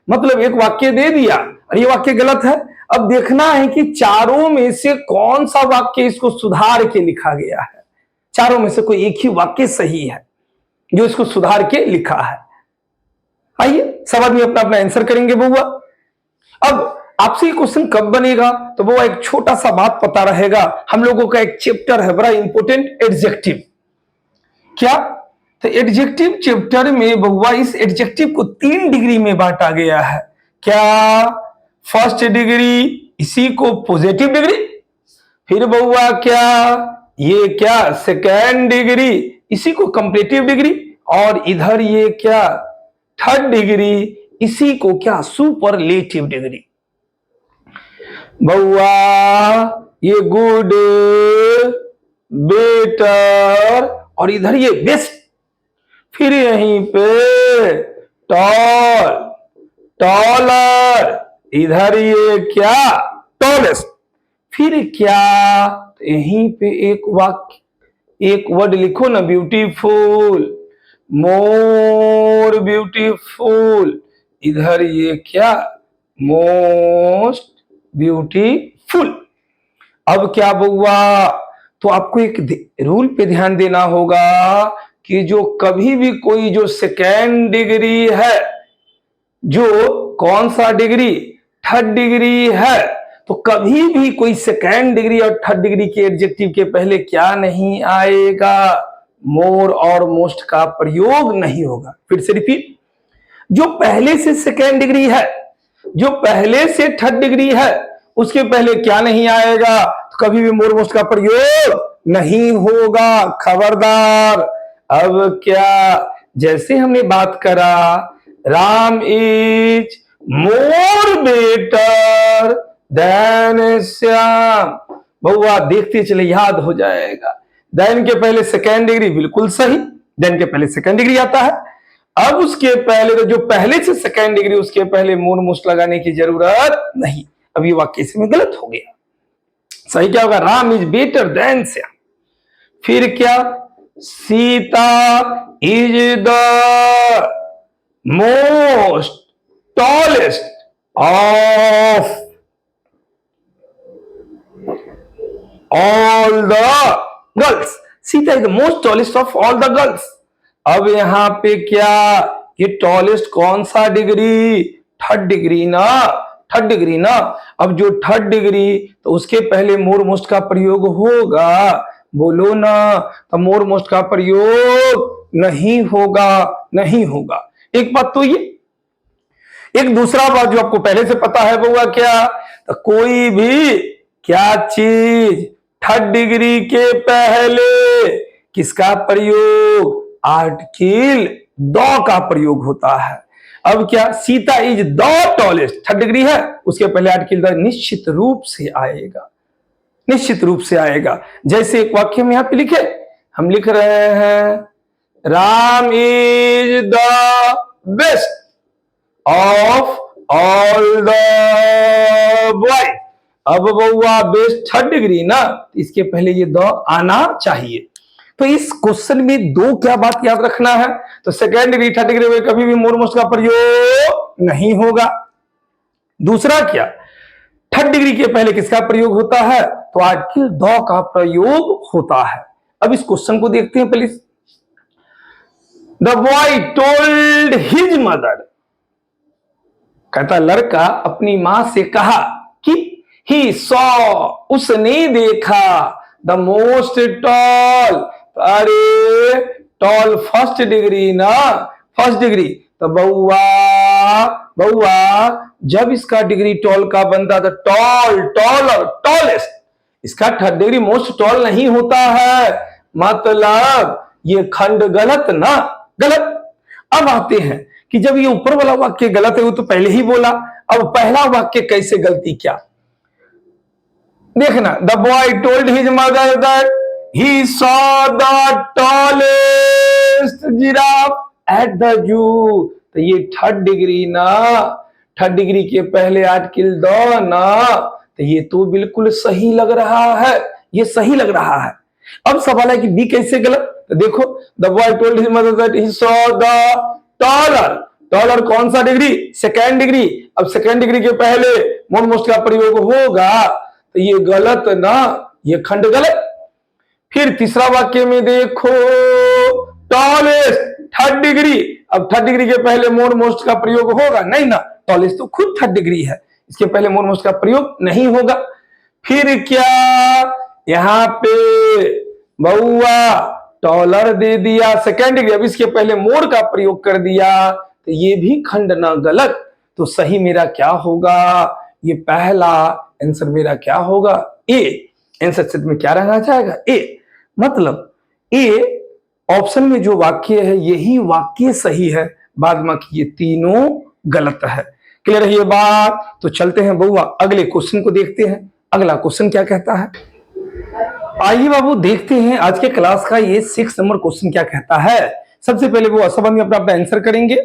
मतलब एक वाक्य दे दिया और ये वाक्य गलत है, अब देखना है कि चारों में से कौन सा वाक्य इसको सुधार के लिखा गया है। चारों में से कोई एक ही वाक्य सही है जो इसको सुधार के लिखा है। आइए सब आदमी अपना अपना आंसर करेंगे बउआ। अब आपसे क्वेश्चन कब बनेगा, तो बउआ एक छोटा सा बात पता रहेगा, हम लोगों का एक चैप्टर है बड़ा इंपॉर्टेंट, एडजेक्टिव। क्या, तो एडजेक्टिव चैप्टर में बउआ इस एडजेक्टिव को 3 डिग्री में बांटा गया है। क्या, फर्स्ट डिग्री, इसी को पॉजिटिव डिग्री। फिर बउआ क्या, ये क्या सेकेंड डिग्री, इसी को कंपेरेटिव डिग्री। और इधर ये क्या थर्ड डिग्री, इसी को क्या सुपरलेटिव डिग्री। बउआ ये गुड, बेटर, और इधर ये बेस्ट। फिर यहीं पे टॉल, टॉलर, इधर ये क्या टॉलेस्ट। फिर क्या, यहीं पे एक वाक्य, एक वर्ड लिखो ना, ब्यूटीफुल, मोर ब्यूटीफुल, इधर ये क्या मोस्ट ब्यूटीफुल। अब क्या बउआ, तो आपको एक रूल पे ध्यान देना होगा कि जो कभी भी कोई जो सेकेंड डिग्री है, जो कौन सा डिग्री, थर्ड डिग्री है, तो कभी भी कोई सेकेंड डिग्री और थर्ड डिग्री के एडजेक्टिव के पहले क्या नहीं आएगा, मोर और मोस्ट का प्रयोग नहीं होगा। फिर से रिपीट, जो पहले से सेकेंड डिग्री है, जो पहले से थर्ड डिग्री है, उसके पहले क्या नहीं आएगा, तो कभी भी मोर मोस्ट का प्रयोग नहीं होगा, खबरदार। अब क्या, जैसे हमने बात करा Ram is more better than Shyam, बउआ देखते चले याद हो जाएगा। देन के पहले सेकेंड डिग्री बिल्कुल सही, देन के पहले सेकेंड डिग्री आता है। अब उसके पहले, तो जो पहले से सेकेंड डिग्री, उसके पहले मोर मोस्ट लगाने की जरूरत नहीं। अब ये वाक्य इसमें गलत हो गया। सही क्या होगा, Ram is better than Shyam. फिर क्या, Sita is the most tallest of all the girls. Sita is the most tallest of all the girls. अब यहां पे क्या, ये टॉलेस्ट कौन सा डिग्री, थर्ड डिग्री ना, थर्ड डिग्री ना। अब जो थर्ड डिग्री, तो उसके पहले मोर मोस्ट का प्रयोग होगा, बोलो ना, तो मोर मोस्ट का प्रयोग नहीं होगा, नहीं होगा। एक बात तो ये, एक दूसरा बात जो आपको पहले से पता है बउआ क्या, तो कोई भी क्या चीज थर्ड डिग्री के पहले किसका प्रयोग, आर्टिकल द का प्रयोग होता है। अब क्या, Sita is the tallest, third degree है, उसके पहले आर्टिकल द निश्चित रूप से आएगा, निश्चित रूप से आएगा। जैसे एक वाक्य में यहां पे लिखे, हम लिख रहे हैं Ram is the best of all the boy. अब बउआ बेस्ट थर्ड डिग्री ना, इसके पहले ये द आना चाहिए। तो इस क्वेश्चन में दो क्या बात याद रखना है, तो सेकेंड डिग्री थर्ड डिग्री में कभी भी मोर मोस्ट का प्रयोग नहीं होगा। दूसरा क्या, थर्ड डिग्री के पहले किसका प्रयोग होता है, तो आर्टिकल द का प्रयोग होता है। अब इस क्वेश्चन को देखते हैं please. The boy told his mother, कहता लड़का अपनी मां से कहा कि ही सॉ, उसने देखा, द मोस्ट टॉल, अरे टॉल फर्स्ट डिग्री ना, फर्स्ट डिग्री, तो बउआ बउआ जब इसका डिग्री टॉल का बनता था, टॉल टॉलर टॉलेस्ट, इसका थर्ड डिग्री मोस्ट टॉल नहीं होता है, मतलब ये खंड गलत ना, गलत। अब आते हैं कि जब ये ऊपर वाला वाक्य गलत है, वो तो पहले ही बोला, अब पहला वाक्य कैसे गलती क्या, देखना। The boy told his mother that he saw the tallest giraffe at the zoo, तो ये थर्ड डिग्री ना, थर्ड डिग्री के पहले आर्टिकल द ना, तो ये तो बिल्कुल सही लग रहा है, ये सही लग रहा है। अब सवाल है कि बी कैसे गलत, तो देखो the boy told his mother that he saw the taller, taller कौन सा डिग्री, सेकेंड डिग्री, अब सेकेंड डिग्री के पहले मोर मोस्ट का प्रयोग होगा, तो ये गलत ना, ये खंड गलत। फिर तीसरा वाक्य में देखो टॉलेस्ट थर्ड डिग्री, अब थर्ड डिग्री के पहले मोर मोस्ट का प्रयोग होगा नहीं ना, टॉलेस्ट तो खुद थर्ड डिग्री है, इसके पहले मोर मोस्ट का प्रयोग नहीं होगा। फिर क्या, यहां पे बउआ टॉलर दे दिया सेकेंड डिग्री, अब इसके पहले मोर का प्रयोग कर दिया, तो ये भी खंड ना गलत, तो सही मेरा क्या होगा, ये पहला आंसर मेरा क्या होगा, ए। आंसर सेट में क्या रहना चाहेगा, ए, मतलब ए ऑप्शन में जो वाक्य है यही वाक्य सही है, बाद में ये तीनों गलत है। क्लियर है ये बात, तो चलते हैं बउआ अगले क्वेश्चन को देखते हैं। अगला क्वेश्चन क्या कहता है, आइए बाबू देखते हैं आज के क्लास का ये 6 नंबर क्वेश्चन क्या कहता है। सबसे पहले वो सब आदमी अपना अपना आंसर करेंगे,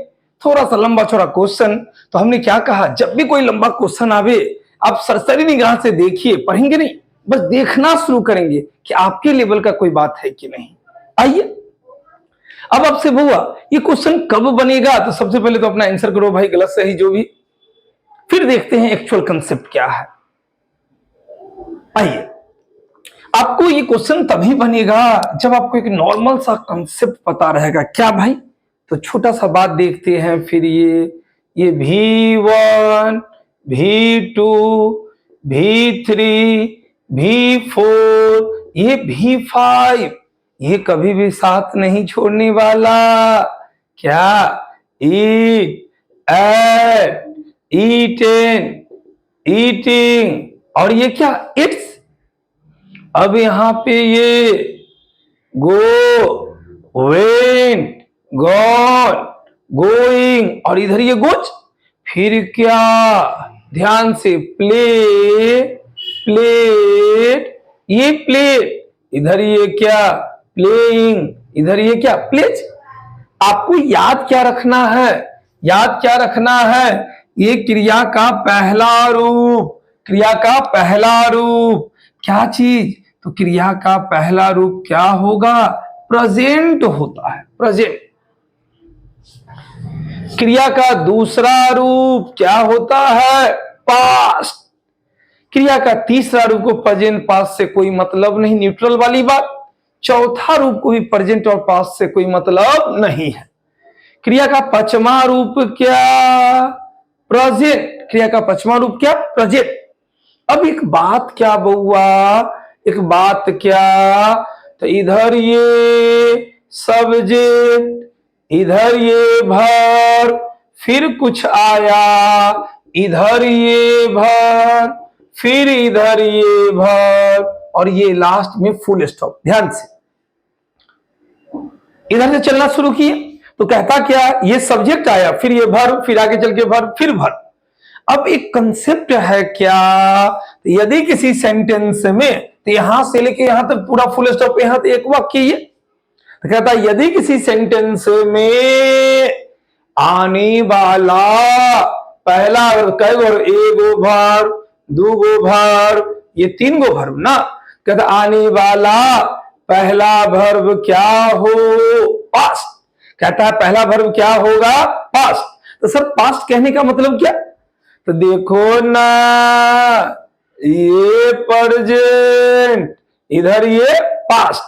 थोड़ा सा लंबा चौड़ा क्वेश्चन, तो हमने क्या कहा, जब भी कोई लंबा क्वेश्चन आवे आप सरसरी निगाह से देखिए, पढ़ेंगे नहीं, बस देखना शुरू करेंगे कि आपके लेवल का कोई बात है कि नहीं। आइए अब आपसे बुआ ये क्वेश्चन कब बनेगा, तो सबसे पहले तो अपना आंसर करो भाई, गलत सही जो भी, फिर देखते हैं एक्चुअल कंसेप्ट क्या है। आइए आपको ये क्वेश्चन तभी बनेगा जब आपको एक नॉर्मल सा कंसेप्ट पता रहेगा। क्या भाई, तो छोटा सा बात देखते हैं। फिर ये V1 V2 V3 V4 ये V5 ये कभी भी साथ नहीं छोड़ने वाला। क्या, ईट एट ईटिंग ईटिंग, और ये क्या, इट्स। अब यहां पे ये गो वेंट गॉन गोइंग, और इधर ये गोच। फिर क्या, ध्यान से, प्ले प्लेट ये प्लेट, इधर ये क्या, प्लेइंग, इधर ये क्या, प्लेज। आपको याद क्या रखना है, याद क्या रखना है, ये क्रिया का पहला रूप, क्रिया का पहला रूप क्या चीज, तो क्रिया का पहला रूप क्या होगा, प्रेजेंट होता है, प्रेजेंट। क्रिया का दूसरा रूप क्या होता है, पास्ट। क्रिया का तीसरा रूप को प्रेजेंट पास्ट से कोई मतलब नहीं, न्यूट्रल वाली बात। चौथा रूप को भी प्रेजेंट और पास्ट से कोई मतलब नहीं है। क्रिया का पांचवा रूप क्या, प्रेजेंट। क्रिया का पांचवा रूप क्या, प्रेजेंट। अब एक बात क्या बउआ, एक बात क्या, तो इधर ये सब्जेक्ट, इधर ये भर, फिर कुछ आया, इधर ये भर, फिर इधर ये भर, और ये लास्ट में फुल स्टॉप। ध्यान से इधर से चलना शुरू किए तो कहता क्या, ये सब्जेक्ट आया, फिर ये भर, फिर आगे चल के भर, फिर भर। अब एक कंसेप्ट है क्या, यदि किसी सेंटेंस में, तो यहां से लेके यहां तक पूरा फुल स्टॉप, यहां तक एक वाक्य, ये तो कहता है यदि किसी सेंटेंस में आने वाला पहला कई, एगो भर, दूगो भर, ये 3 गो भर्व ना, कहता आने वाला पहला भर्व क्या हो, पास्ट। कहता है पहला भर्व क्या होगा, पास्ट। तो सर पास्ट कहने का मतलब क्या, तो देखो ना, ये प्रेजेंट, इधर ये पास्ट।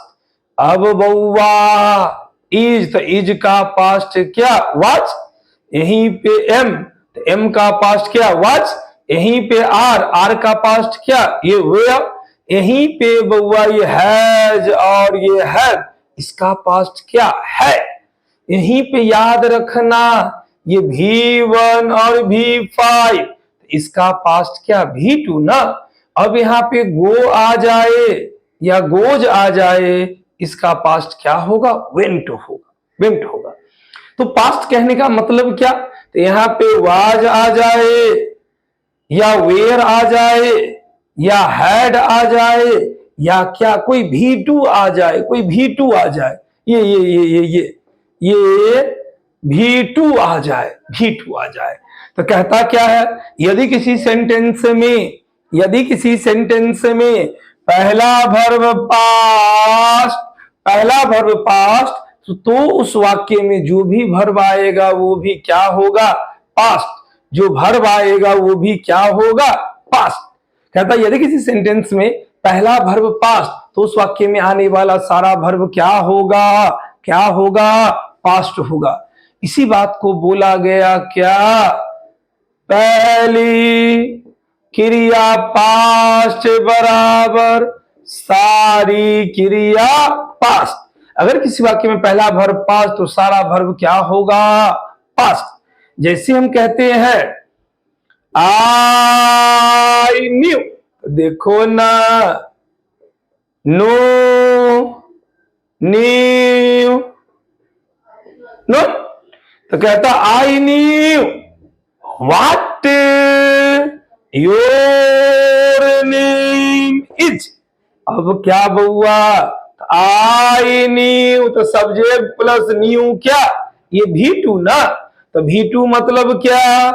अब बउआ इज, तो इज का पास्ट क्या? वाज। यहीं पे एम, तो एम का पास्ट क्या? वाज। यहीं पे आर, आर का पास्ट क्या? ये वेयर। यहीं पे बउआ ये हैज और ये हैव, इसका पास्ट क्या? है। यहीं पे याद रखना ये V1 और V5, इसका पास्ट क्या? V2 ना। अब यहाँ पे गो आ जाए या गोज आ जाए, इसका पास्ट क्या होगा? वेंट होगा, वेंट होगा। तो पास्ट कहने का मतलब क्या? तो यहाँ पे वाज आ जाए या वेयर आ जाए या हैड आ जाए या क्या कोई V2 आ जाए, कोई V2 आ जाए, ये V2 आ जाए, V2 आ जाए। तो कहता क्या है? यदि किसी सेंटेंस में, यदि किसी सेंटेंस में पहला वर्ब पास्ट, पहला वर्ब पास्ट, तो उस वाक्य में जो भी वर्ब आएगा वो भी क्या होगा? पास्ट। जो वर्ब आएगा वो भी क्या होगा? पास्ट। कहता यदि किसी सेंटेंस में पहला वर्ब पास्ट, तो उस वाक्य में आने वाला सारा वर्ब क्या होगा? क्या होगा? पास्ट होगा। इसी बात को बोला गया क्या? पहली क्रिया पास्ट बराबर सारी क्रिया पास्ट। अगर किसी वाक्य में पहला वर्ब पास्ट, तो सारा वर्ब क्या होगा? पास्ट। जैसे हम कहते हैं आई न्यू, देखो ना, नो, न्यू, नो, तो कहता I knew what your name is. अब क्या बउआ? आई न्यू, तो सब्जेक्ट प्लस न्यू क्या? ये V2 ना। तो V2 मतलब क्या?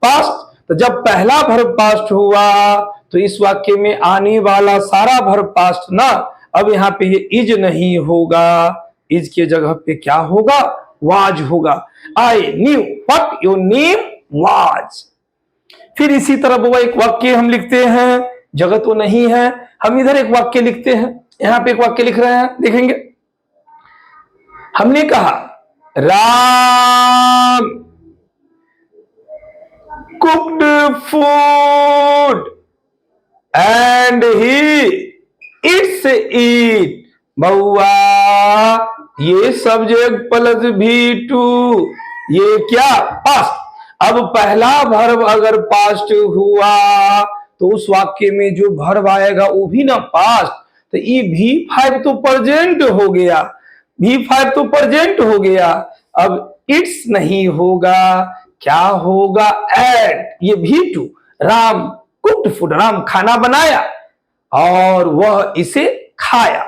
पास्ट। तो जब पहला वर्ब पास्ट हुआ, तो इस वाक्य में आने वाला सारा वर्ब पास्ट ना। अब यहाँ पे ये इज नहीं होगा, इज के जगह पे क्या होगा? वाज होगा। I knew what your name was. फिर इसी तरह वो एक वाक्य हम लिखते हैं, जगह तो नहीं है, हम इधर एक वाक्य लिखते हैं। यहां पे एक वाक्य लिख रहे हैं, देखेंगे। हमने कहा Ram cooked food and he its eat. बउआ ये सब्जेक्ट प्लस V2, ये क्या? पास्ट। अब पहला वर्ब अगर पास्ट हुआ, तो उस वाक्य में जो वर्ब आएगा वो भी ना पास्ट। तो ये V5 तो प्रेजेंट हो गया, V5 तो प्रेजेंट हो गया। अब इट्स नहीं होगा, क्या होगा? एड। ये V2, Ram cooked food, Ram खाना बनाया और वह इसे खाया।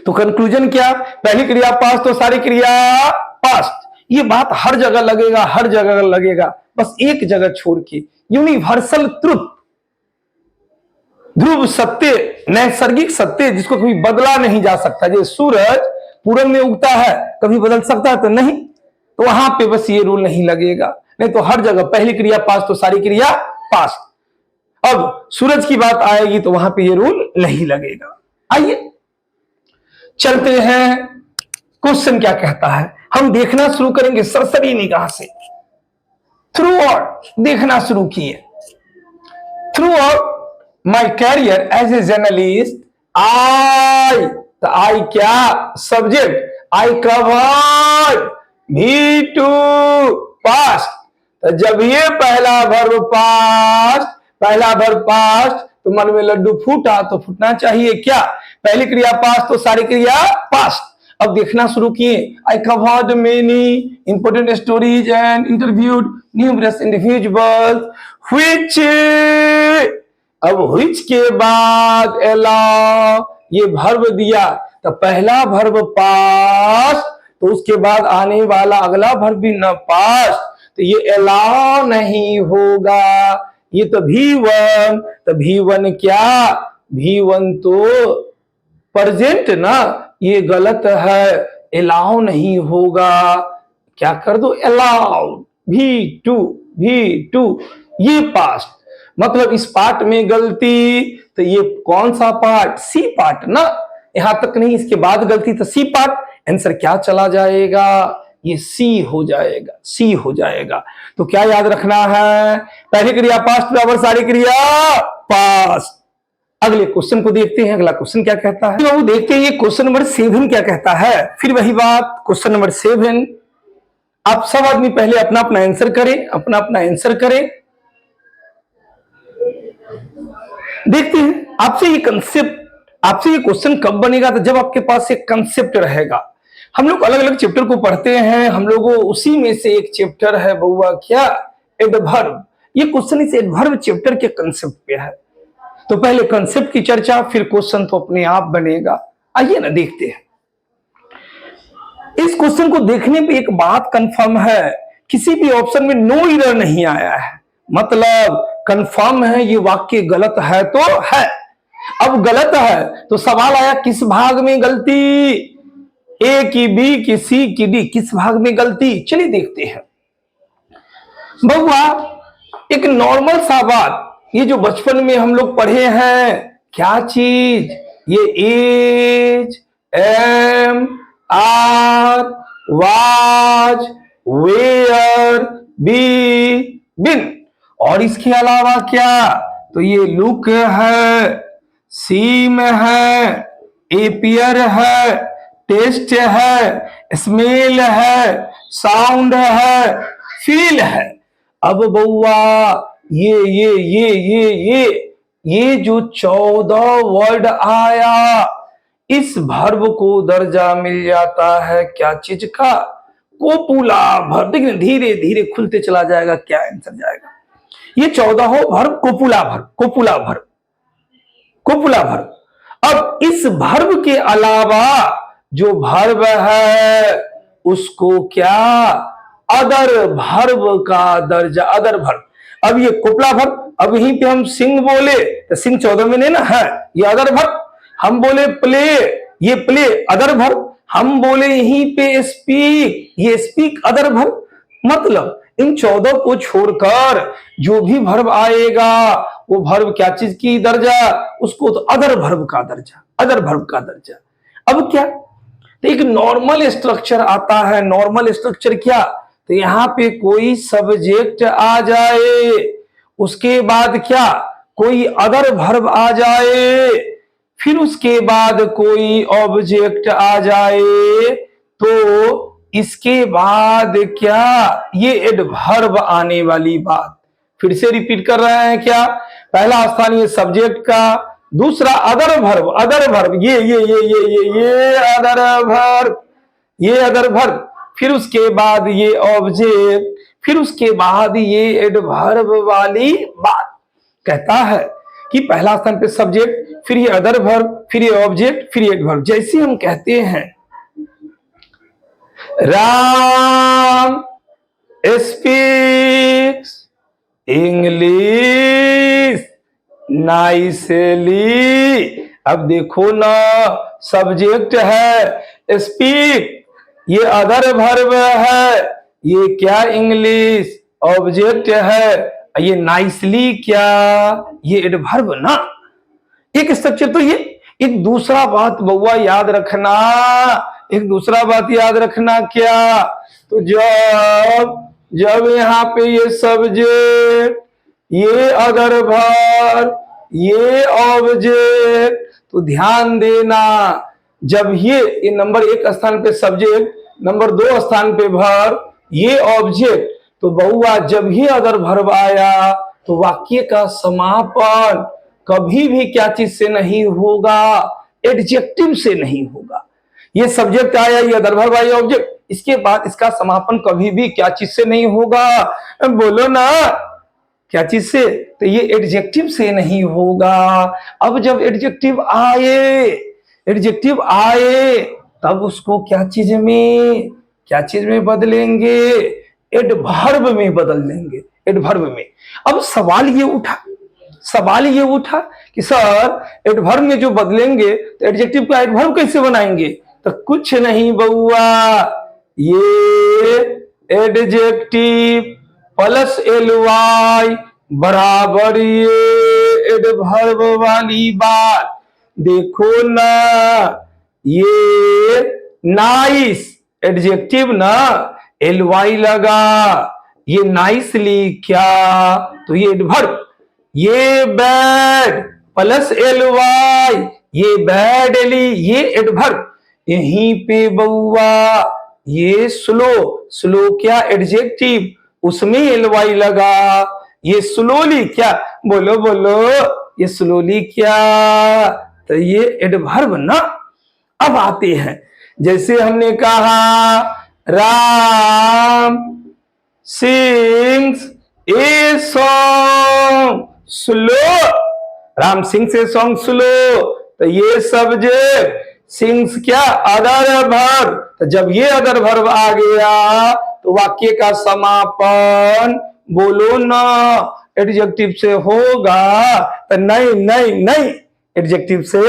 तो कंक्लूजन क्या? पहली क्रिया पास्ट, तो सारी क्रिया पास्ट। ये बात हर जगह लगेगा, हर जगह लगेगा, बस एक जगह छोड़ के, यूनिवर्सल ट्रुथ, ध्रुव सत्य, नैसर्गिक सत्य, जिसको कभी बदला नहीं जा सकता। जैसे सूरज पूरब में उगता है, कभी बदल सकता है? तो नहीं। तो वहां पे बस ये रूल नहीं लगेगा, नहीं तो हर जगह पहली क्रिया पास्ट, तो सारी क्रिया पास्ट। अब सूरज की बात आएगी तो वहां पे ये रूल नहीं लगेगा। आइए चलते हैं, क्वेश्चन क्या कहता है। हम देखना शुरू करेंगे सरसरी निगाह से, थ्रू आउट देखना शुरू किए। Throughout my career as a journalist, I क्या? Subject, I covered V2 past. तो जब ये पहला वर्ब पास्ट, पहला वर्ब पास्ट, तो मन में लड्डू फूटा, तो फूटना चाहिए क्या? पहली क्रिया पास्ट, तो सारी क्रिया पास्ट। अब देखना शुरू किए। I covered many important stories and interviewed numerous individuals which, अब व्हिच के बाद अलाउ, ये वर्ब दिया, तो पहला वर्ब पास्ट, तो उसके बाद आने वाला अगला वर्ब भी न पास्ट, तो ये अलाउ नहीं होगा। ये तो V1, तो V1 क्या? V1 तो प्रेजेंट ना, ये गलत है, अलाउ नहीं होगा। क्या कर दो? अलाउ। V2, V2 ये पास्ट। मतलब इस पार्ट में गलती, तो ये कौन सा पार्ट? सी पार्ट ना, यहां तक नहीं, इसके बाद गलती तो सी पार्ट। आंसर क्या चला जाएगा? ये सी हो जाएगा, सी हो जाएगा। तो क्या याद रखना है? पहली क्रिया पास्ट बराबर सारी क्रिया पास्ट। अगले क्वेश्चन को देखते हैं, अगला क्वेश्चन क्या कहता है। वो देखते हैं ये क्वेश्चन नंबर 7 क्या कहता है। फिर वही बात, क्वेश्चन नंबर 7, आप सब आदमी पहले अपना अपना आंसर करें, अपना अपना आंसर करें। देखते हैं आपसे ये कंसेप्ट, आपसे ये क्वेश्चन कब बनेगा? तो जब आपके पास एक कंसेप्ट रहेगा। हम लोग अलग अलग चैप्टर को पढ़ते हैं, हम लोगों उसी में से एक चैप्टर है बउआ क्या? एडवर्ब। ये क्वेश्चन इस एडवर्ब चैप्टर के कंसेप्ट पे है। तो पहले कंसेप्ट की चर्चा, फिर क्वेश्चन तो अपने आप बनेगा। आइए ना देखते हैं। इस क्वेश्चन को देखने पे एक बात कंफर्म है, किसी भी ऑप्शन में नो एरर नहीं आया है, मतलब कंफर्म है ये वाक्य गलत है तो है। अब गलत है तो सवाल आया किस भाग में गलती? ए की, बी की, सी की, डी, किस भाग में गलती? चलिए देखते हैं। बउआ एक नॉर्मल सा बात, ये जो बचपन में हम लोग पढ़े हैं, क्या चीज? ये is, am, are, was, were, be, been. और इसके अलावा क्या? तो ये लुक है, सीम है, एपियर है, टेस्ट है, स्मेल है, साउंड है, फील है। अब बउआ ये जो 14 वर्ड आया, इस भर्ब को दर्जा मिल जाता है क्या चीज का? Copula verb. देखिए धीरे धीरे खुलते चला जाएगा, क्या आंसर जाएगा? ये 14 verb copula verb, copula verb, copula verb. अब इस भर्ब के अलावा जो भर्ब है उसको क्या? अदर भर्ब का दर्जा, अदर भर्ब। अब ये कोपला भर्ब, अब यहीं पे हम सिंग बोले तो सिंग 14 में नहीं ना है, ये अदर भर्ब। हम बोले प्ले, ये प्ले अदर भर्ब। हम बोले यहीं पे स्पीक, ये स्पीक अदर भर्ब। मतलब इन 14 को छोड़कर जो भी भर्ब आएगा वो भर्ब क्या चीज की दर्जा? उसको तो अदर भर्ब का दर्जा, अदर भर्ब का दर्जा। अब क्या? तो एक नॉर्मल स्ट्रक्चर आता है। नॉर्मल स्ट्रक्चर क्या? तो यहां पे कोई सब्जेक्ट आ जाए, उसके बाद क्या? कोई अदर भर्ब आ जाए, फिर उसके बाद कोई ऑब्जेक्ट आ जाए, तो इसके बाद क्या? ये एडवर्ब आने वाली बात। फिर से रिपीट कर रहे हैं क्या? पहला स्थान ये सब्जेक्ट का, दूसरा अदर भर्ब, अदर भर्ब ये अदर भर्ब, ये अदर भर्ब, फिर उसके बाद ये ऑब्जेक्ट, फिर उसके बाद ये एडवर्ब वाली बात। कहता है कि पहला स्थान पे सब्जेक्ट, फिर ये अदर भर्ब, फिर ये ऑब्जेक्ट, फिर ये एडवर्ब। जैसे हम कहते हैं राम स्पीक्स इंग्लिश नाइसली। अब देखो ना, सब्जेक्ट है स्पीक, ये अदर भर्ब है, ये क्या? इंग्लिश। ऑब्जेक्ट है ये नाइसली, क्या? ये एडवर्ब ना। एक स्ट्रक्चर तो ये। एक दूसरा बात बउआ याद रखना, एक दूसरा बात याद रखना क्या? तो जब यहां पे ये सब्जेक्ट, ये अदर भर्ब, ये ऑब्जेक्ट, तो ध्यान देना, जब ये नंबर 1 स्थान पे सब्जेक्ट, नंबर 2 स्थान पे भर्ब, ये ऑब्जेक्ट, तो बउआ जब ही अदर भर्ब आया तो वाक्य का समापन कभी भी क्या चीज से नहीं होगा? एडजेक्टिव से नहीं होगा। ये सब्जेक्ट आया, ये अदर भर्ब आया, ऑब्जेक्ट, इसके बाद इसका समापन कभी भी क्या चीज से नहीं होगा? बोलो ना, क्या चीज से? तो ये एडजेक्टिव से नहीं होगा। अब जब एडजेक्टिव आए, एडजेक्टिव आए, तब उसको क्या चीज में, क्या चीज में बदलेंगे? एडवर्ब में बदल देंगे, एडवर्ब में। अब सवाल ये उठा, सवाल ये उठा कि सर एडवर्ब में जो बदलेंगे तो एडजेक्टिव का एडवर्ब कैसे बनाएंगे? तो कुछ नहीं बउआ, ये एडजेक्टिव प्लस ly बराबर ये एडवर्ब वाली बात। देखो ना, ये नाइस एडजेक्टिव ना, एल वाई लगा, ये नाइसली क्या, तो ये एडवर्ब। ये बैड प्लस एल वाई, ये बैडली, ये एडवर्ब। यहीं पे बउआ ये स्लो, स्लो क्या एडजेक्टिव, उसमें एल वाई लगा। ये स्लोली क्या, बोलो बोलो, ये स्लोली क्या, तो ये एडवर्ब ना। अब आते हैं, जैसे हमने कहा Ram sings a song slow, Ram Singh से सॉन्ग स्लो, तो ये सब्जेक्ट, सिंग्स क्या अदर वर्ब, तो जब ये अदर वर्ब आ गया तो वाक्य का समापन बोलो ना एडजेक्टिव से होगा, तो नहीं नहीं नहीं एडजेक्टिव से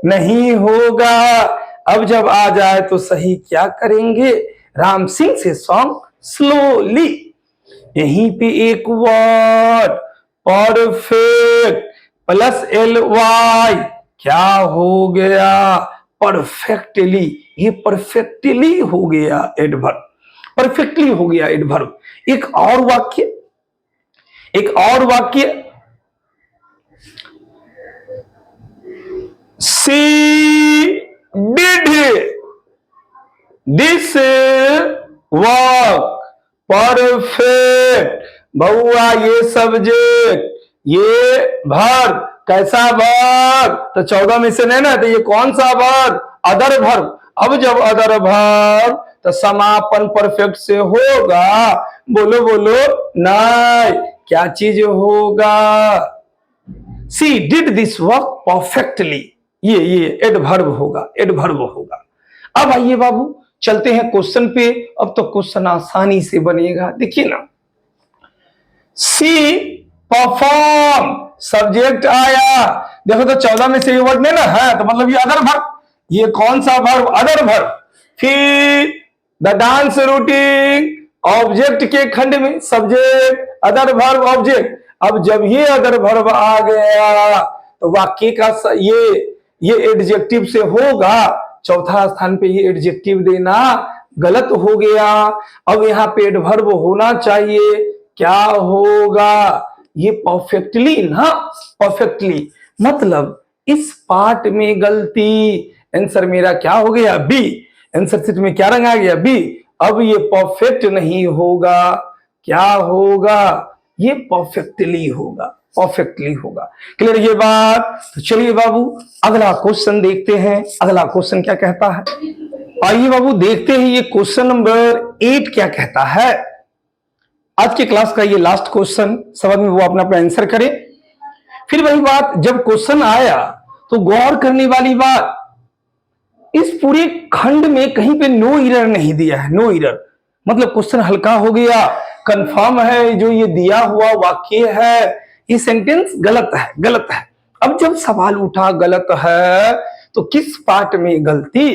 नहीं होगा। अब जब आ जाए तो सही क्या करेंगे, राम सिंह से सॉन्ग स्लोली। यहीं पे एक word perfect plus L Y, क्या हो गया, परफेक्टली, ये परफेक्टली हो गया एडवर्ब, परफेक्टली हो गया एडवर्ब। एक और वाक्य, एक और वाक्य, सी डिड दिस वर्क परफेक्ट, बउआ ये सब्जेक्ट, ये वर्ब, कैसा वर्ब, तो 14 में से नहीं ना, तो ये कौन सा वर्ब, अदर वर्ब। अब जब अदर वर्ब तो समापन परफेक्ट से होगा, बोलो बोलो, नहीं क्या चीज होगा, सी डिड दिस वर्क परफेक्टली, ये एडवर्ब होगा, एडवर्ब होगा। अब आइए बाबू चलते हैं क्वेश्चन पे, अब तो क्वेश्चन आसानी से बनेगा। देखिए ना, सी परफॉर्म सब्जेक्ट आया, देखो तो 14 में से ये वर्ड नहीं ना है, तो मतलब ये अदर वर्ब, ये कौन सा वर्ब, अदर वर्ब। फिर द डांस रूटीन ऑब्जेक्ट के खंड में सब्जेक्ट अदर वर्ब ऑब्जेक्ट। अब जब ये अदर वर्ब आ गया तो वाक्य का ये एडजेक्टिव से होगा, चौथा स्थान पे ये एडजेक्टिव देना गलत हो गया। अब यहाँ पे एडवर्ब होना चाहिए, क्या होगा, ये परफेक्टली ना, परफेक्टली, मतलब इस पार्ट में गलती, आंसर मेरा क्या हो गया, बी, आंसर सीट में क्या रंग आ गया, बी। अब ये परफेक्ट नहीं होगा, क्या होगा, ये परफेक्टली होगा, परफेक्टली होगा। क्लियर ये बात, तो चलिए बाबू अगला क्वेश्चन देखते हैं, अगला क्वेश्चन क्या कहता है। आइए बाबू देखते हैं ये क्वेश्चन नंबर 8 क्या कहता है। आज की क्लास का ये लास्ट क्वेश्चन, सब आदमी वो अपना अपना आंसर करें। फिर वही बात, जब क्वेश्चन आया तो गौर करने वाली बात, इस पूरे खंड में कहीं पे नो एरर नहीं दिया है, नो एरर, मतलब क्वेश्चन हल्का हो गया, कंफर्म है जो ये दिया हुआ वाक्य है, ये सेंटेंस गलत है, गलत है। अब जब सवाल उठा गलत है तो किस पार्ट में गलती,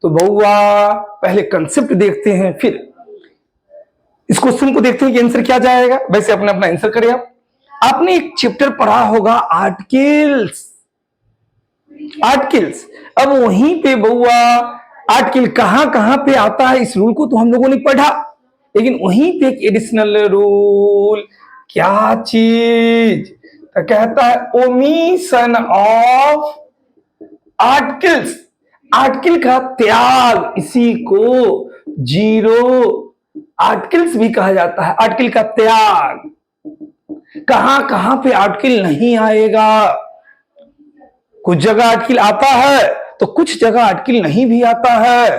तो बउआ पहले कंसेप्ट देखते हैं, फिर इस क्वेश्चन को देखते हैं कि आंसर क्या जाएगा। वैसे अपना अपना आंसर करें आप। आपने एक चैप्टर पढ़ा होगा आर्टिकल्स, आर्टिकल्स। अब वहीं पे बउआ आर्टिकल कहां कहां पे आता है, इस रूल को तो हम लोगों ने पढ़ा, लेकिन वहीं पे एक एडिशनल रूल, क्या चीज, तो कहता है ओमिशन ऑफ आर्टिकल्स, आर्टिकल का त्याग, इसी को जीरो आर्टिकल्स भी कहा जाता है, आर्टिकल का त्याग। कहां कहां पे आर्टिकल नहीं आएगा, कुछ जगह आर्टिकल आता है तो कुछ जगह आर्टिकल नहीं भी आता है।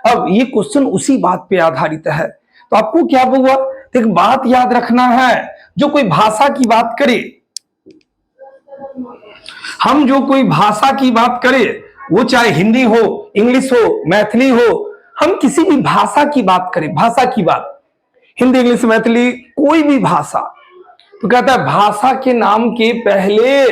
अब ये क्वेश्चन उसी बात पे आधारित है, तो आपको क्या हुआ, एक बात याद रखना है, जो कोई भाषा की बात करे, हम जो कोई भाषा की बात करें, वो चाहे हिंदी हो, इंग्लिश हो, मैथिली हो, हम किसी भी भाषा की बात करें, भाषा की बात, हिंदी इंग्लिश मैथिली कोई भी भाषा, तो कहता है भाषा के नाम के पहले,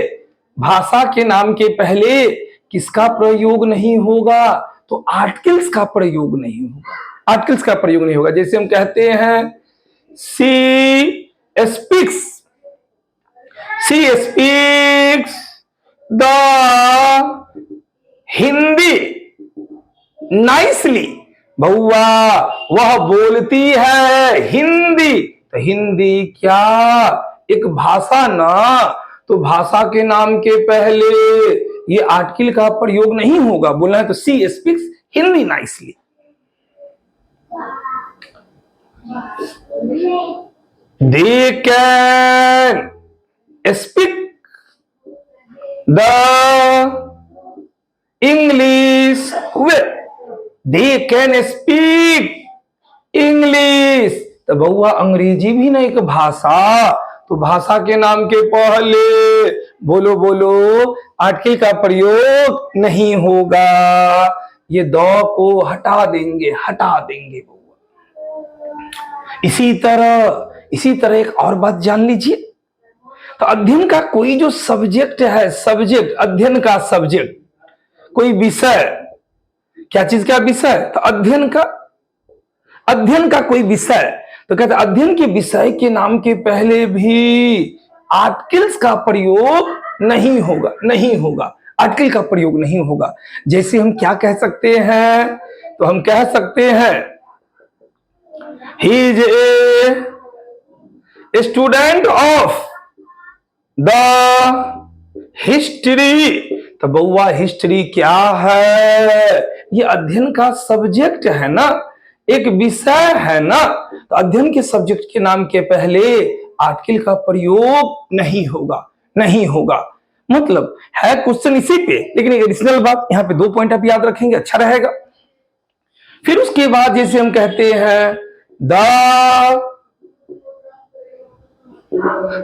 भाषा के नाम के पहले किसका प्रयोग नहीं होगा, तो आर्टिकल्स का प्रयोग नहीं होगा, आर्टिकल्स का प्रयोग नहीं होगा। जैसे हम कहते हैं she speaks, she speaks the Hindi nicely. बउआ वह बोलती है हिंदी। तो हिंदी क्या एक भाषा ना, तो भाषा के नाम के पहले ये आर्टिकल का प्रयोग नहीं होगा। बोलना है तो she speaks Hindi nicely. They can speak the English well. They can speak English. तो बउआ अंग्रेजी भी ना एक भाषा, तो भाषा के नाम के पहले बोलो बोलो आर्टिकल का प्रयोग नहीं होगा। ये दो को हटा देंगे, हटा देंगे बउआ। इसी तरह एक और बात जान लीजिए। तो अध्ययन का कोई जो सब्जेक्ट है, सब्जेक्ट अध्ययन का सब्जेक्ट, कोई विषय, क्या चीज का विषय? तो अध्ययन का कोई विषय। तो कहते अध्ययन के विषय के नाम के पहले भी आर्टिकल्स का प्रयोग नहीं होगा, नहीं होगा, आर्टिकल का प्रयोग नहीं होगा। जैसे हम क्या कह सकते हैं? तो हम कह सकते हैं he is a student of the history. तो बउआ हिस्ट्री क्या है? ये अध्ययन का सब्जेक्ट है ना, एक विषय है ना। तो अध्ययन के सब्जेक्ट के नाम के पहले आर्टिकल का प्रयोग नहीं होगा, नहीं होगा। मतलब है क्वेश्चन इसी पे, लेकिन एक एडिशनल बात यहां पे 2 पॉइंट आप याद रखेंगे, अच्छा रहेगा। फिर उसके बाद जैसे हम कहते हैं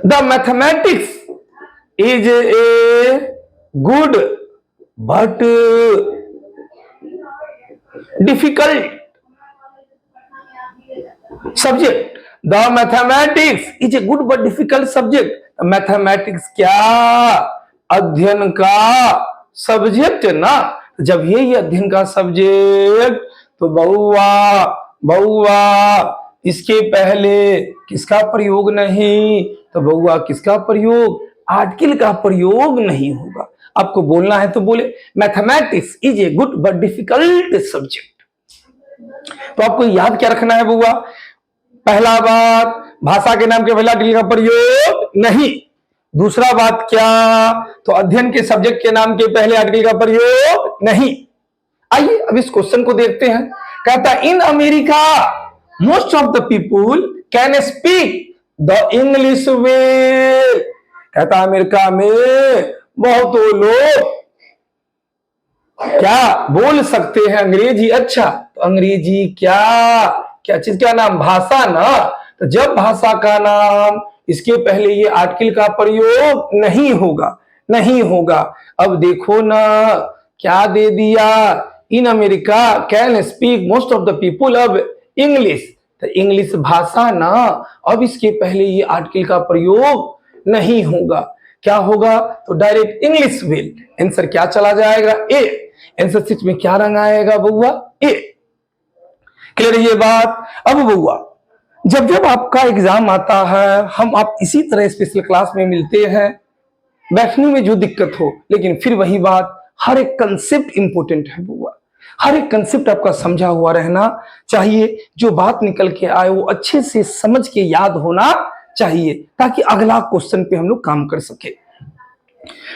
the mathematics is a good but difficult subject. The mathematics is a good but difficult subject. Mathematics क्या? अध्ययन का सब्जेक्ट ना। जब ये अध्ययन का सब्जेक्ट, तो बउआ इसके पहले किसका प्रयोग नहीं? तो बउआ किसका प्रयोग? आर्टिकल का प्रयोग नहीं होगा। आपको बोलना है तो बोले mathematics is a good but difficult subject. तो आपको याद क्या रखना है बउआ? पहला बात, भाषा के नाम के पहले आर्टिकल का प्रयोग नहीं। दूसरा बात क्या? तो अध्ययन के सब्जेक्ट के नाम के पहले आर्टिकल का प्रयोग नहीं। आइए अब इस क्वेश्चन को देखते हैं। कहता in America most of the people can speak the English well. कहता अमेरिका में बहुत लोग क्या बोल सकते हैं अंग्रेजी अच्छा। तो अंग्रेजी क्या चीज का नाम? भाषा ना। तो जब भाषा का नाम, इसके पहले ये आर्टिकल का प्रयोग नहीं होगा, नहीं होगा। अब देखो ना क्या दे दिया, in America can speak most of the people अब इंग्लिश। तो इंग्लिश भाषा ना, अब इसके पहले ये आर्टिकल का प्रयोग नहीं होगा। क्या होगा? तो डायरेक्ट इंग्लिश विल। आंसर क्या चला जाएगा? ए। आंसर 6 में क्या रंग आएगा बउआ? ए। क्लियर है ये बात? अब बउआ जब आपका एग्जाम आता है, हम आप इसी तरह स्पेशल क्लास में मिलते हैं, बैठने में जो दिक्कत हो, लेकिन फिर वही बात, हर एक कंसेप्ट इंपोर्टेंट है बउआ। हर एक कंसेप्ट आपका समझा हुआ रहना चाहिए। जो बात निकल के आए वो अच्छे से समझ के याद होना चाहिए, ताकि अगला क्वेश्चन पे हम लोग काम कर सके।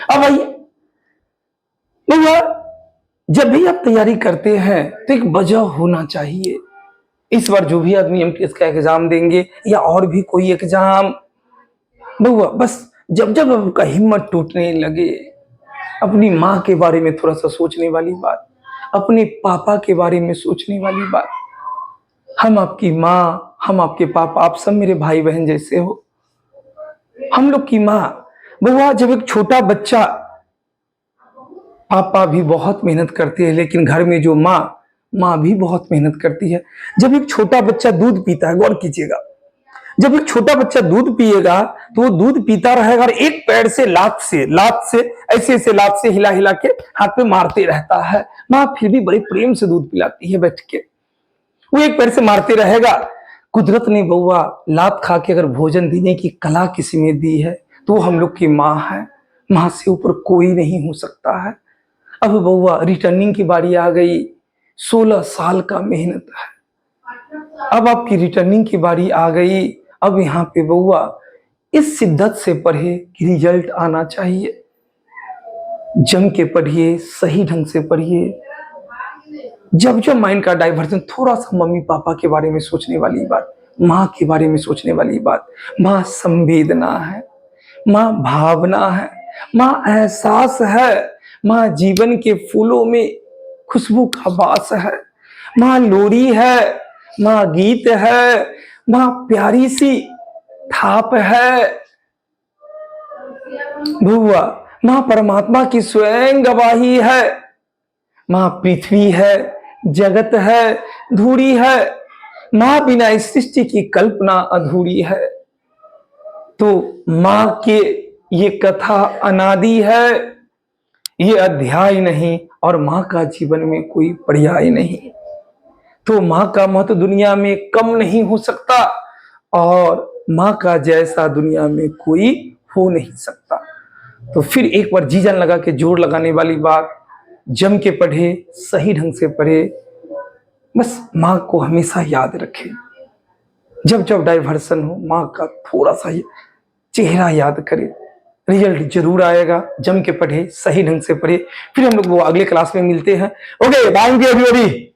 अब आइए बउआ, जब भी आप तैयारी करते हैं तो एक वजह होना चाहिए। इस बार जो भी आदमी एमटीएस का एग्जाम देंगे या और भी कोई एग्जाम, बउआ बस जब आपका हिम्मत टूटने लगे, अपनी माँ के बारे में थोड़ा सा सोचने वाली बात, अपने पापा के बारे में सोचने वाली बात। हम आपकी माँ, हम आपके पापा, आप सब मेरे भाई बहन जैसे हो। हम लोग की माँ बउआ, जब एक छोटा बच्चा, पापा भी बहुत मेहनत करते हैं, लेकिन घर में जो माँ भी बहुत मेहनत करती है। जब एक छोटा बच्चा दूध पीता है, गौर कीजिएगा, जब एक छोटा बच्चा दूध पिएगा तो वो दूध पीता रहेगा और एक पैर से लात से ऐसे लात से हिला हिला के हाथ पे मारते रहता है। माँ फिर भी बड़े प्रेम से दूध पिलाती है बैठ के, वो एक पैर से मारते रहेगा। कुदरत ने बउआ लात खा के अगर भोजन देने की कला किसी में दी है तू हम लोग की माँ है, माँ से ऊपर कोई नहीं हो सकता है। अब बउआ रिटर्निंग की बारी आ गई, 16 साल का मेहनत है, अब आपकी रिटर्निंग की बारी आ गई। अब यहाँ पे बउआ इस शिद्दत से पढ़े कि रिजल्ट आना चाहिए, जम के पढ़िए, सही ढंग से पढ़िए। जब जब माइंड का डाइवर्जन थोड़ा सा मम्मी पापा के बारे में सोचने वाली बात, माँ के बारे में सोचने वाली बात, माँ संवेदना है, माँ भावना है, माँ एहसास है, माँ जीवन के फूलों में खुशबू का वास है, माँ लोरी है, माँ गीत है, माँ प्यारी सी थाप है। भुआ माँ परमात्मा की स्वयं गवाही है, माँ पृथ्वी है, जगत है, धूरी है, माँ बिना इस सृष्टि की कल्पना अधूरी है। तो माँ के ये कथा अनादि है, ये अध्याय नहीं, और माँ का जीवन में कोई पर्याय नहीं। तो माँ का महत्व दुनिया में कम नहीं हो सकता, और माँ का जैसा दुनिया में कोई हो नहीं सकता। तो फिर एक बार जी जान लगा के जोर लगाने वाली बात, जम के पढ़े, सही ढंग से पढ़े, बस माँ को हमेशा याद रखे। जब जब डाइवर्सन हो, माँ का थोड़ा सा चेहरा याद करे, रिजल्ट जरूर आएगा। जम के पढ़े, सही ढंग से पढ़े। फिर हम लोग वो अगले क्लास में मिलते हैं। Okay, bye everybody.